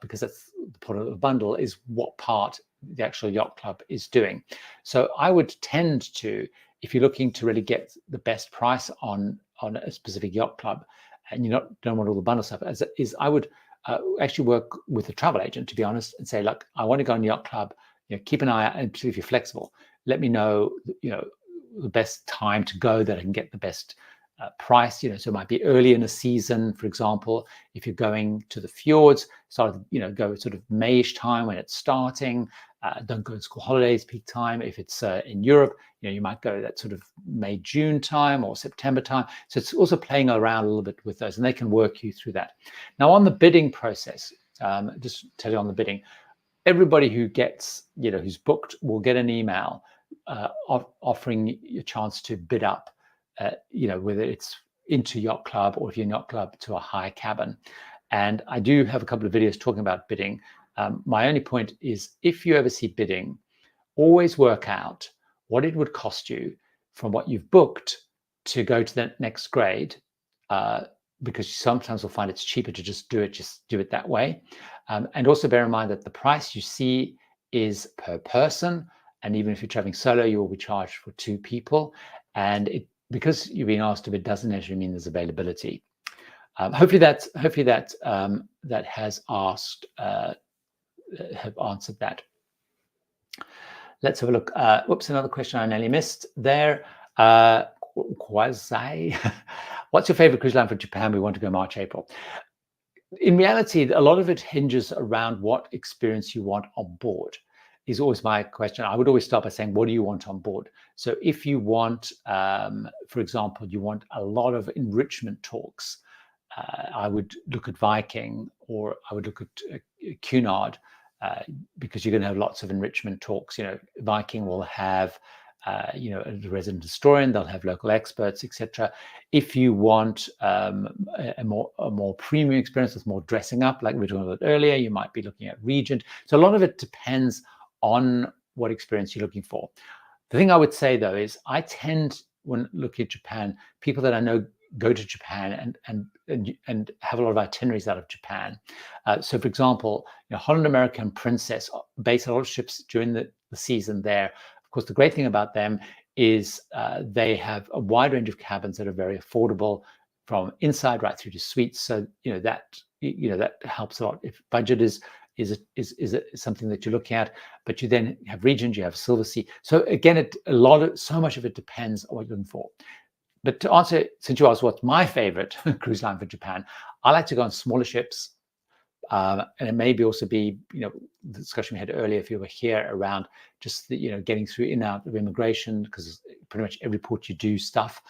because that's the point of the bundle, is what part the actual Yacht Club is doing. So I would tend to, if you're looking to really get the best price on a specific Yacht Club, and you don't want all the bundle stuff, I would actually work with a travel agent, to be honest, and say, look, I want to go on Yacht Club. Keep an eye out, and particularly if you're flexible, let me know, the best time to go that I can get the best price. So it might be early in a season, for example, if you're going to the fjords, go sort of Mayish time when it's starting. Don't go in school holidays, peak time. If it's in Europe, you might go that sort of May, June time or September time. So it's also playing around a little bit with those, and they can work you through that. Now, on the bidding process, just tell you on the bidding, everybody who gets, who's booked will get an email offering you a chance to bid up, whether it's into Yacht Club or if you're in Yacht Club to a high cabin. And I do have a couple of videos talking about bidding. My only point is, if you ever see bidding, always work out what it would cost you from what you've booked to go to the next grade, because sometimes you'll find it's cheaper to just do it that way. And also bear in mind that the price you see is per person, and even if you're traveling solo, you will be charged for 2 people. And because you're being asked to bid doesn't necessarily mean there's availability. Hopefully that has have answered that. Let's have a look. Whoops, another question I nearly missed there. Quasi, what's your favorite cruise line for Japan? We want to go March, April. In reality, a lot of it hinges around what experience you want on board. Is always my question. I would always start by saying, what do you want on board? So if you want, for example, you want a lot of enrichment talks, I would look at Viking, or I would look at Cunard, because you're going to have lots of enrichment talks. Viking will have, a resident historian, they'll have local experts, etc. If you want a more premium experience with more dressing up, like we were talking about earlier, you might be looking at Regent. So a lot of it depends on what experience you're looking for. The thing I would say, though, is I tend, when looking at Japan, people that I know go to Japan and have a lot of itineraries out of Japan. So, for example, Holland America and Princess base a lot of ships during the season there. Of course, the great thing about them is they have a wide range of cabins that are very affordable, from inside right through to suites. So that helps a lot. If budget is something that you're looking at, but you then have Regent, you have Silversea. So again, so much of it depends on what you're looking for. But to answer, since you asked what's my favorite cruise line for Japan, I like to go on smaller ships. And it may also be, the discussion we had earlier, if you were here, around just getting through in and out of immigration, because pretty much every port you do stuff,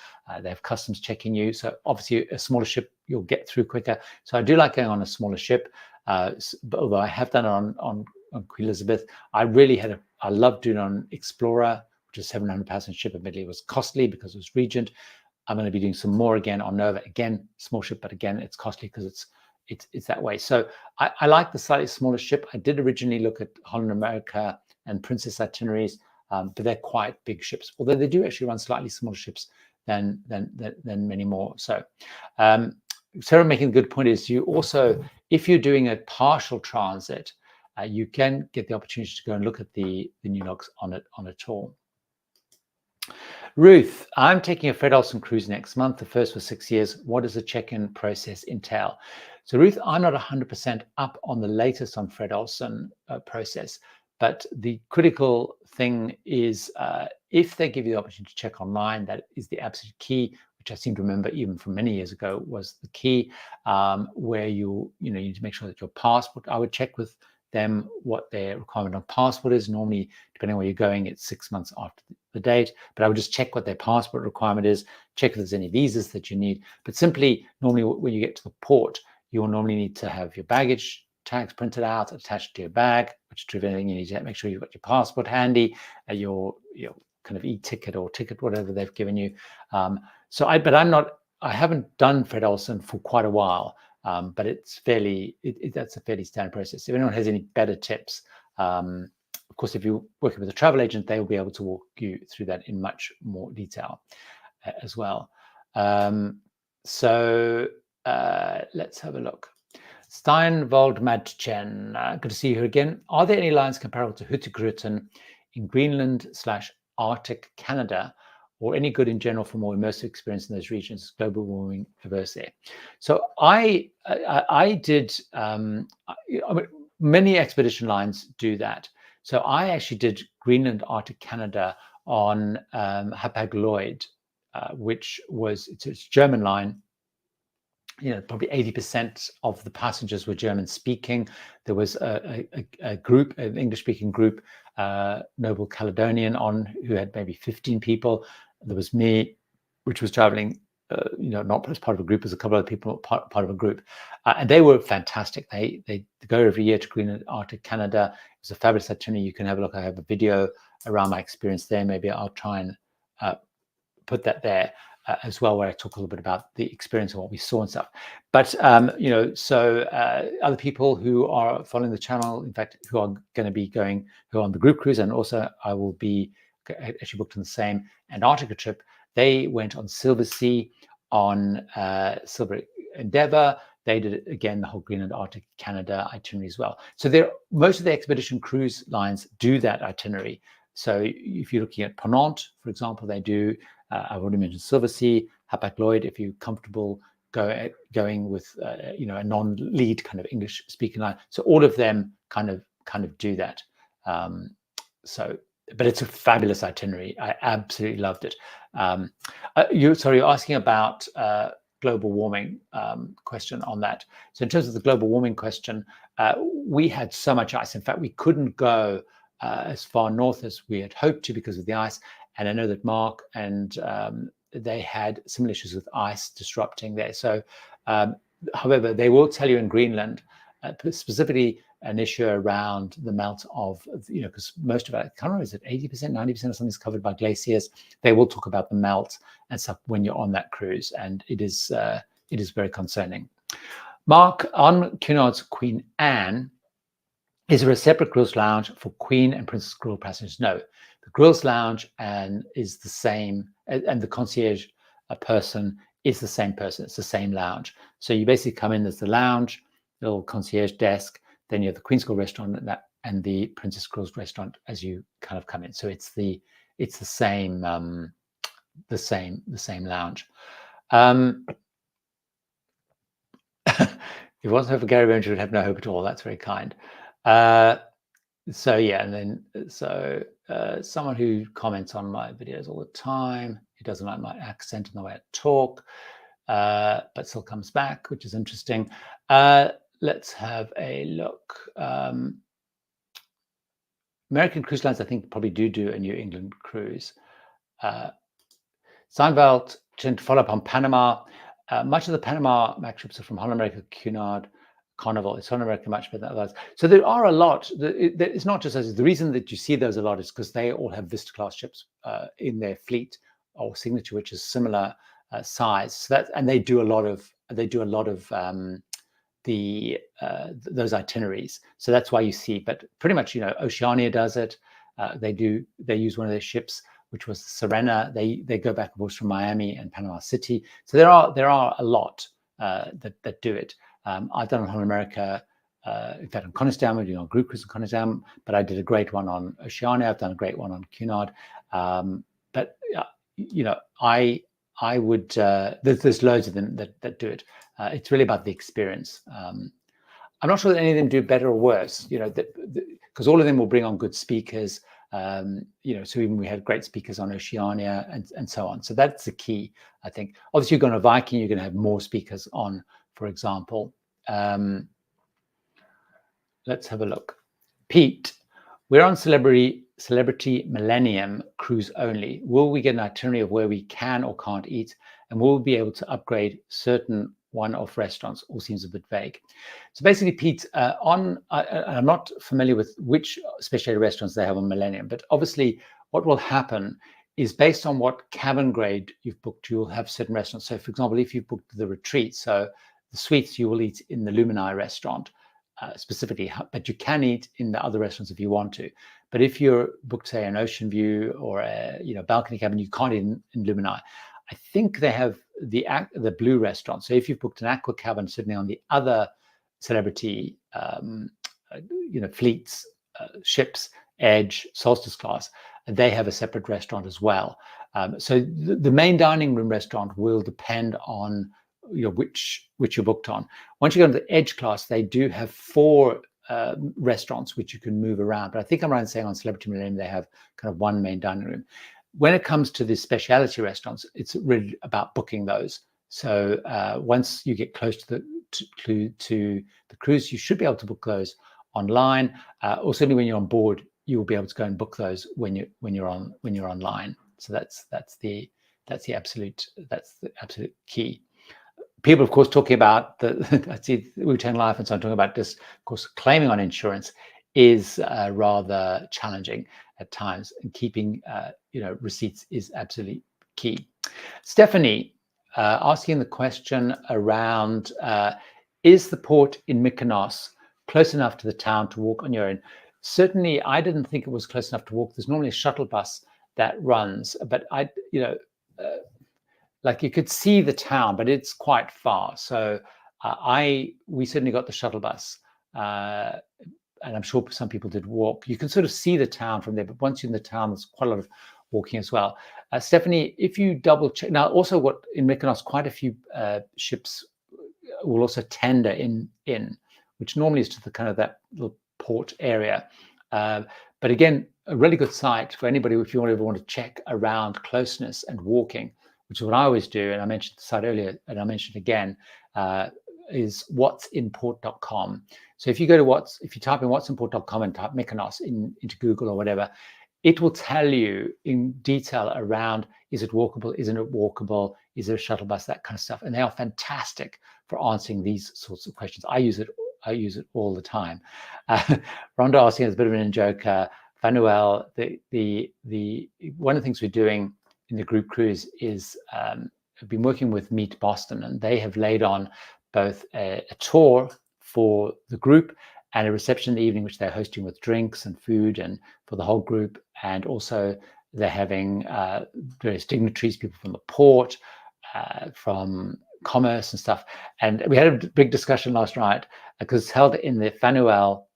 they have customs checking you. So obviously a smaller ship, you'll get through quicker. So I do like going on a smaller ship. Although I have done it on Queen Elizabeth, I loved doing it on Explorer, which is a 700 passenger ship. Admittedly, it was costly because it was Regent. I'm going to be doing some more again on Nova. Again, small ship, but again, it's costly because it's that way. So I like the slightly smaller ship. I did originally look at Holland America and Princess itineraries, but they're quite big ships. Although they do actually run slightly smaller ships than many more. So Sarah making a good point is, you also, if you're doing a partial transit, you can get the opportunity to go and look at the new logs on a tour. Ruth, I'm taking a Fred Olsen cruise next month, the first for 6 years. What does the check-in process entail? So Ruth, I'm not 100% up on the latest on Fred Olsen process, but the critical thing is if they give you the opportunity to check online, that is the absolute key, which I seem to remember even from many years ago was the key, where you need to make sure that your passport, I would check with them what their requirement on passport is. Normally, depending on where you're going, it's 6 months after the date, but I would just check what their passport requirement is, check if there's any visas that you need. But simply, normally when you get to the port, you'll normally need to have your baggage tags printed out, attached to your bag, which to everything you need to make sure you've got your passport handy, your kind of e-ticket or ticket, whatever they've given you. I haven't done Fred Olsen for quite a while, but it's that's a fairly standard process. If anyone has any better tips, of course, if you're working with a travel agent, they will be able to walk you through that in much more detail as well. Let's have a look. Steinwald Madchen, good to see you here again. Are there any lines comparable to Hurtigruten in Greenland/Arctic Canada, or any good in general for more immersive experience in those regions, global warming averse there? So I did, many expedition lines do that. So I actually did Greenland, Arctic Canada on Hapag-Lloyd, which was, it's a German line. Probably 80% of the passengers were German speaking. There was a group, an English speaking group, Noble Caledonian on, who had maybe 15 people. There was me, which was traveling, not as part of a group, as a couple of people part of a group. And they were fantastic. They go every year to Greenland, Arctic Canada. It was a fabulous itinerary. You can have a look. I have a video around my experience there. Maybe I'll try and put that there as well, where I talk a little bit about the experience and what we saw and stuff. But other people who are following the channel, in fact, who are going to be going, who are on the group cruise, and also I will be actually booked on the same Antarctica trip. They went on Silver Sea, on Silver Endeavour. They did again the whole Greenland, Arctic, Canada itinerary as well. So most of the expedition cruise lines do that itinerary. So if you're looking at Ponant, for example, they do. I've already mentioned Silver Sea, Hapag-Lloyd. If you're comfortable going with a non-lead kind of English speaking line, so all of them kind of do that. But it's a fabulous itinerary. I absolutely loved it. You're asking about global warming question on that. So in terms of the global warming question, we had so much ice. In fact, we couldn't go as far north as we had hoped to because of the ice. And I know that Mark and they had similar issues with ice disrupting there. So, however, they will tell you in Greenland, specifically an issue around the melt of, because most of it, I can't remember, is it 80%, 90% of something is covered by glaciers. They will talk about the melt and stuff when you're on that cruise, and it is very concerning. Mark, on Cunard's Queen Anne, is there a separate grills lounge for Queen and Princess Grill passengers? No, the grills lounge is the same, and the concierge person is the same person. It's the same lounge. So you basically come in, there's the lounge, little concierge desk, then you have the Queen's Grill restaurant and the Princess Grill's restaurant as you kind of come in. So it's the same lounge. If it wasn't for Gary Burns, you would have no hope at all. That's very kind. Someone who comments on my videos all the time, who doesn't like my accent and the way I talk, but still comes back, which is interesting. Let's have a look. American cruise lines, I think, probably do a New England cruise. Steinwald, to follow up on Panama, much of the Panama MAC ships are from Holland America, Cunard, Carnival. It's Holland America much better than others. So there are a lot. It's not just as the reason that you see those a lot is because they all have Vista class ships in their fleet or signature, which is similar size. So and they do a lot of those itineraries. So that's why you see. But pretty much, Oceania does it. They use one of their ships, which was Serena. They go back and forth from Miami and Panama City. So there are a lot that do it. I've done on Holland America, in fact, on Conisdam, we're doing on group cruise on Conisdam, but I did a great one on Oceania. I've done a great one on Cunard. But I would. There's loads of them that do it. It's really about the experience. I'm not sure that any of them do better or worse. Because all of them will bring on good speakers. So even we had great speakers on Oceania and so on. So that's the key, I think. Obviously, you're going to Viking, you're going to have more speakers on, for example. Let's have a look. Pete, we're on Celebrity Millennium cruise only. Will we get an itinerary of where we can or can't eat? And will we be able to upgrade certain one-off restaurants? All seems a bit vague. So basically, Pete, I'm not familiar with which specialty restaurants they have on Millennium, but obviously what will happen is based on what cabin grade you've booked, you'll have certain restaurants. So for example, if you've booked the retreat, so the suites, you will eat in the Lumini restaurant specifically, but you can eat in the other restaurants if you want to. But if you're booked, say, an ocean view or a balcony cabin, you can't eat in Lumini. I think they have the blue restaurant. So if you've booked an aqua cabin, certainly on the other celebrity, fleets, ships, Edge, Solstice class, they have a separate restaurant as well. So the main dining room restaurant will depend on which you're booked on. Once you go to the Edge class, they do have 4 restaurants which you can move around. But I think I'm right in saying on Celebrity Millennium they have kind of one main dining room. When it comes to the specialty restaurants, it's really about booking those. So once you get close to the cruise, you should be able to book those online. Or certainly when you're on board, you will be able to go and book those when you're online. So that's the absolute key. People, of course, talking about I see Wu-Tang Life and so on, talking about this, of course, claiming on insurance is rather challenging at times, and keeping receipts is absolutely key. Stephanie asking the question around, is the port in Mykonos close enough to the town to walk on your own? Certainly, I didn't think it was close enough to walk. There's normally a shuttle bus that runs, but like you could see the town, but it's quite far. So we certainly got the shuttle bus, and I'm sure some people did walk. You can sort of see the town from there, but once you're in the town, there's quite a lot of walking as well. Stephanie, if you double check now, also what in Mykonos, quite a few ships will also tender in, which normally is to the kind of that little port area. But again, a really good site for anybody if you ever want to check around closeness and walking, which is what I always do. And I mentioned the site earlier, and I mentioned again, is whatsimport.com. So if you go to if you type in whatsimport.com and type Mykonos into Google or whatever, it will tell you in detail around, is it walkable, isn't it walkable, is there a shuttle bus, that kind of stuff. And they are fantastic for answering these sorts of questions. I use it all the time. Rhonda asking is a bit of an in-joke. Fanuel, the one of the things we're doing in the group cruise is I've been working with Meet Boston, and they have laid on both a tour for the group and a reception in the evening, which they're hosting with drinks and food and for the whole group. And also they're having various dignitaries, people from the port, from commerce and stuff. And we had a big discussion last night because it's held in the Fanuel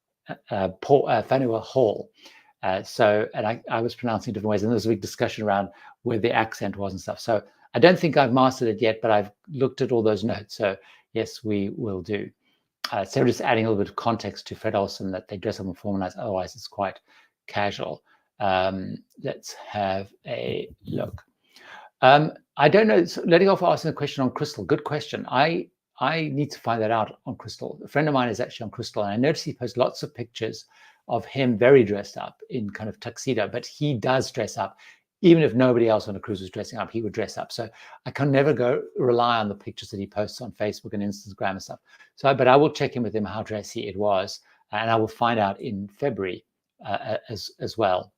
Hall. And I was pronouncing different ways, and there was a big discussion around where the accent was and stuff. So I don't think I've mastered it yet, but I've looked at all those notes. So yes, we will do. So just adding a little bit of context to Fred Olsen that they dress up and formalize, otherwise it's quite casual. Let's have a look. I don't know, so letting off asking a question on Crystal. Good question. I need to find that out on Crystal. A friend of mine is actually on Crystal, and I noticed he posts lots of pictures of him very dressed up in kind of tuxedo, but he does dress up. Even if nobody else on a cruise was dressing up, he would dress up. So I can never rely on the pictures that he posts on Facebook and Instagram and stuff. But I will check in with him how dressy it was, and I will find out in February as well.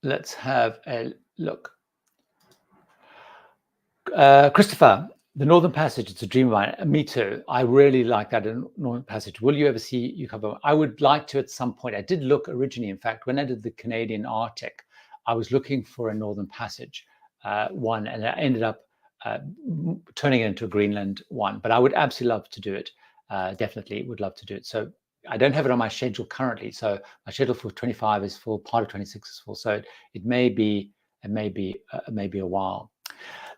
Let's have a look. Christopher, the Northern Passage, it's a dream of mine. Me too. I really like that Northern Passage. Will you ever see you cover? I would like to at some point. I did look originally, in fact, when I did the Canadian Arctic, I was looking for a Northern Passage one, and I ended up turning it into a Greenland one. But I would absolutely love to do it. Definitely would love to do it. So I don't have it on my schedule currently. So my schedule for 25 is full, part of 26 is full. So it may be a while.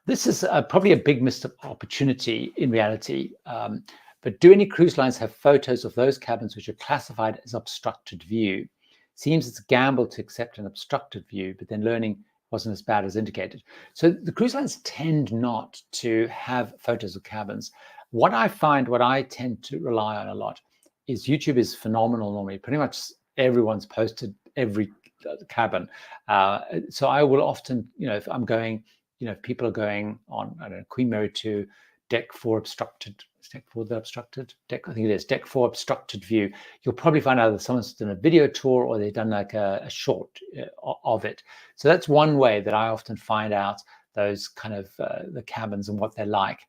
This is probably a big missed opportunity in reality. But do any cruise lines have photos of those cabins which are classified as obstructed view? Seems it's a gamble to accept an obstructed view, but then learning wasn't as bad as indicated. So the cruise lines tend not to have photos of cabins. What I tend to rely on a lot is YouTube is phenomenal normally. Pretty much everyone's posted every cabin. So I will often, if I'm going, if people are going on, I don't know, Queen Mary 2, deck 4 obstructed, deck 4 the obstructed, deck, I think it is, deck 4 obstructed view, you'll probably find out that someone's done a video tour or they've done like a short of it. So that's one way that I often find out those kind of the cabins and what they're like,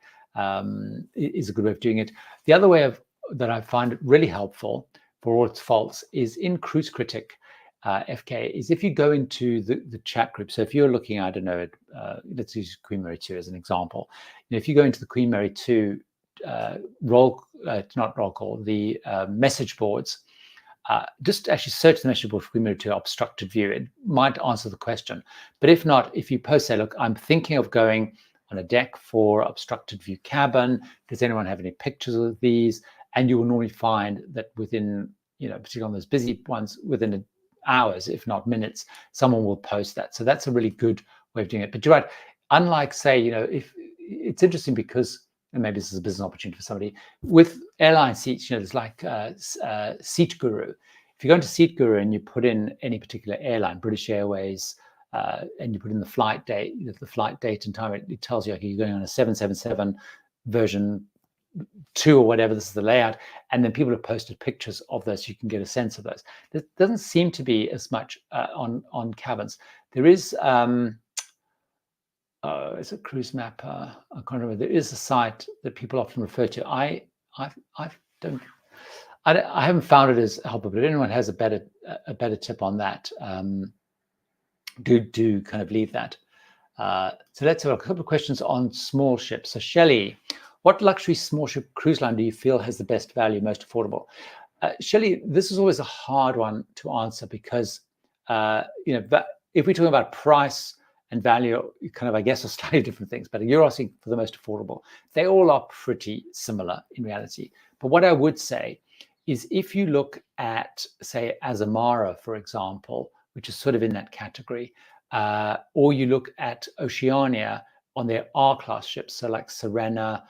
is a good way of doing it. The other way that I find really helpful for all its faults is in Cruise Critic. FK is if you go into the chat group. So if you're looking, I don't know, let's use Queen Mary 2 as an example. If you go into the Queen Mary 2 not roll call, the message boards, just actually search the message board for Queen Mary 2 obstructed view. It might answer the question. But if not, if you post, say, look, I'm thinking of going on a deck for obstructed view cabin. Does anyone have any pictures of these? And you will normally find that within, particularly on those busy ones, within hours, if not minutes, someone will post that. So that's a really good way of doing it. But you're right, unlike, say, if it's interesting because, and maybe this is a business opportunity for somebody, with airline seats, there's like Seat Guru. If you go into Seat Guru and you put in any particular airline, British Airways, and you put in the flight date and time, it tells you, okay, you're going on a 777 version 2 or whatever, this is the layout, and then people have posted pictures of those so you can get a sense of those. There doesn't seem to be as much on cabins. There is it's a cruise map, I can't remember. There is a site that people often refer to. I haven't found it as helpful, but if anyone has a better tip on that, do kind of leave that. So let's have a couple of questions on small ships. So Shelley, what luxury small ship cruise line do you feel has the best value, most affordable? Shelley, this is always a hard one to answer because, if we're talking about price and value, kind of, I guess, are slightly different things, but you're asking for the most affordable. They all are pretty similar in reality. But what I would say is if you look at, say, Azamara, for example, which is sort of in that category, or you look at Oceania on their R-class ships, so like Serena,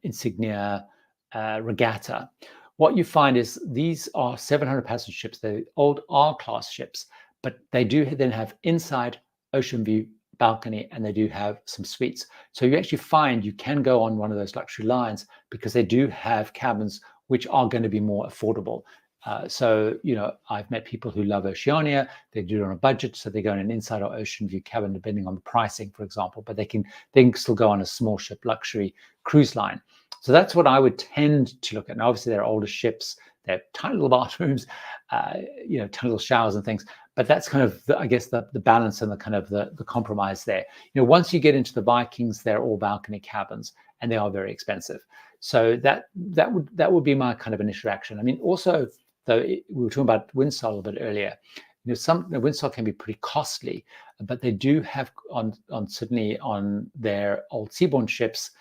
Insignia, Regatta, what you find is these are 700 passenger ships. They're old R-class ships, but they do then have inside ocean view balcony, and they do have some suites. So you actually find you can go on one of those luxury lines because they do have cabins which are going to be more affordable. So, I've met people who love Oceania. They do it on a budget, so they go in an inside or ocean view cabin, depending on the pricing, for example, but they can still go on a small ship luxury cruise line. So that's what I would tend to look at. Now, obviously, they're older ships. They have tiny little bathrooms, tiny little showers and things. But that's kind of, the balance and the kind of the compromise there. Once you get into the Vikings, they're all balcony cabins, and they are very expensive. So that would be my kind of initial reaction. I mean, also, though, we were talking about Windsor a little bit earlier. Windsor can be pretty costly, but they do have certainly on their old seaborne ships,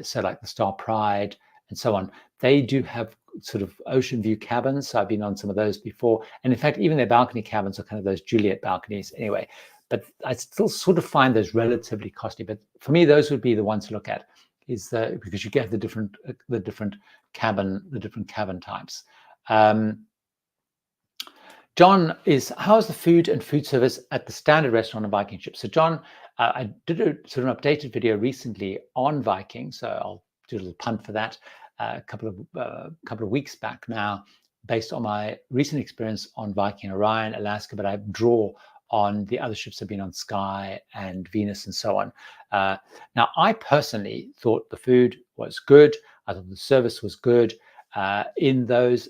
so like the Star Pride and so on, they do have sort of ocean view cabins. So I've been on some of those before, and in fact, even their balcony cabins are kind of those Juliet balconies anyway. But I still sort of find those relatively costly. But for me, those would be the ones to look at, because you get the different cabin types. John is, how is the food and food service at the standard restaurant on Viking ship? So John, I did a sort of updated video recently on Viking, so I'll do a little punt for that a couple of weeks back now, based on my recent experience on Viking, Orion, Alaska, but I draw on the other ships I've been on, Sky and Venus and so on. Now, I personally thought the food was good. I thought the service was good. In those,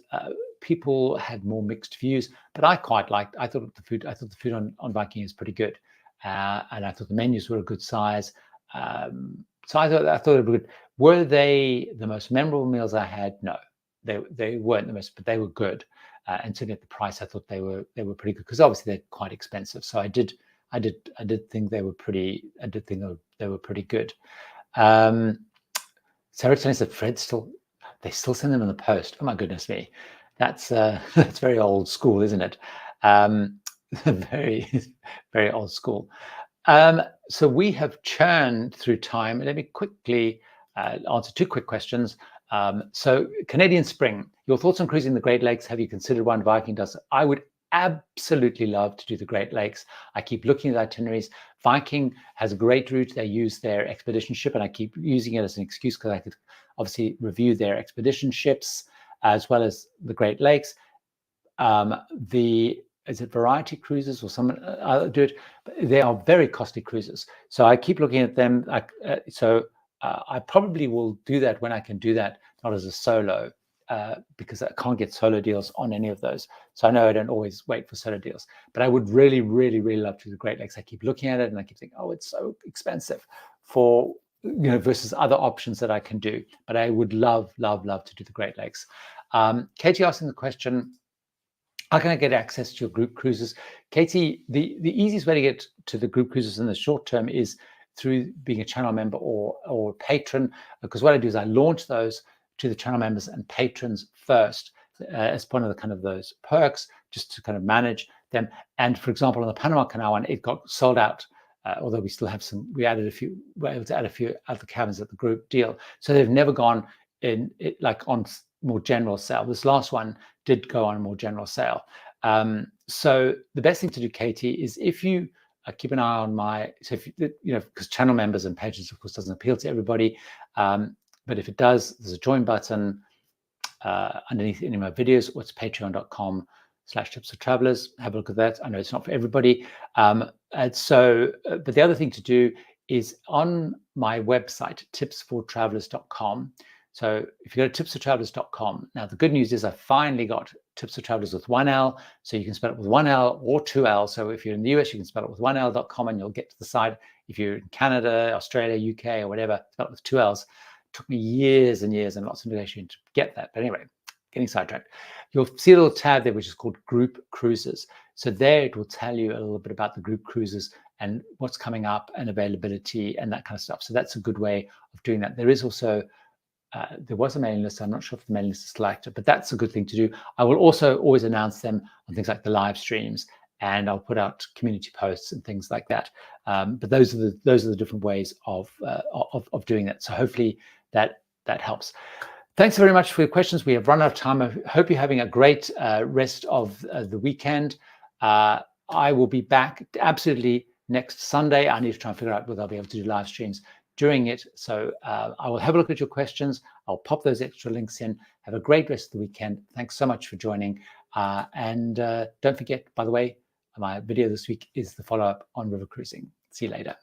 people had more mixed views, but I quite liked. I thought the food on Viking is pretty good, and I thought the menus were a good size. So I thought it was good. Were they the most memorable meals I had? No, they weren't the most, but they were good. And certainly at the price, I thought they were pretty good, because obviously they're quite expensive. So I did think they were pretty. I did think they were pretty good. Sarah telling us that they still send them in the post. Oh my goodness me, that's that's very old school, isn't it? Very very old school. So we have churned through time. Let me quickly answer two quick questions. So Canadian Spring, your thoughts on cruising the Great Lakes? Have you considered one? Viking does. I would absolutely love to do the Great Lakes. I keep looking at itineraries. Viking has a great route. They use their expedition ship, and I keep using it as an excuse because I could obviously review their expedition ships as well as the Great Lakes. Is it Variety Cruises or someone do it? But they are very costly cruises. So I keep looking at them. I probably will do that when I can do that, not as a solo, because I can't get solo deals on any of those. So I know I don't always wait for solo deals, but I would really, really, really love to do the Great Lakes. I keep looking at it and I keep thinking, oh, it's so expensive for, versus other options that I can do. But I would love, love, love to do the Great Lakes. Katie asking the question, how can I get access to your group cruises? Katie, the easiest way to get to the group cruises in the short term is through being a channel member or patron, because what I do is I launch those to the channel members and patrons first as one of the kind of those perks, just to kind of manage them. And for example, on the Panama Canal one, it got sold out, although we still have some, we were able to add a few other cabins at the group deal. So they've never gone in like on more general sale. This last one did go on a more general sale. So the best thing to do, Katie, is if you keep an eye on so if because channel members and patrons, of course, doesn't appeal to everybody. But if it does, there's a join button underneath any of my videos, or it's patreon.com/tipsfortravelers. Have a look at that. I know it's not for everybody. But the other thing to do is on my website, tipsfortravelers.com. So if you go to tipsfortravelers.com, now the good news is I finally got Tips for Travelers with 1L, so you can spell it with 1L or 2L. So if you're in the US, you can spell it with 1L.com and you'll get to the site. If you're in Canada, Australia, UK, or whatever, spell it with 2Ls. It took me years and years and lots of negotiation to get that. But anyway, getting sidetracked. You'll see a little tab there, which is called Group Cruises. So there it will tell you a little bit about the group cruises and what's coming up and availability and that kind of stuff. So that's a good way of doing that. There is also there was a mailing list. I'm not sure if the mailing list is still active, but that's a good thing to do. I will also always announce them on things like the live streams, and I'll put out community posts and things like that. But those are the different ways of doing that. So hopefully that helps. Thanks very much for your questions. We have run out of time. I hope you're having a great rest of the weekend. I will be back absolutely next Sunday. I need to try and figure out whether I'll be able to do live streams during it. So I will have a look at your questions. I'll pop those extra links in. Have a great rest of the weekend. Thanks so much for joining. And don't forget, by the way, my video this week is the follow-up on river cruising. See you later.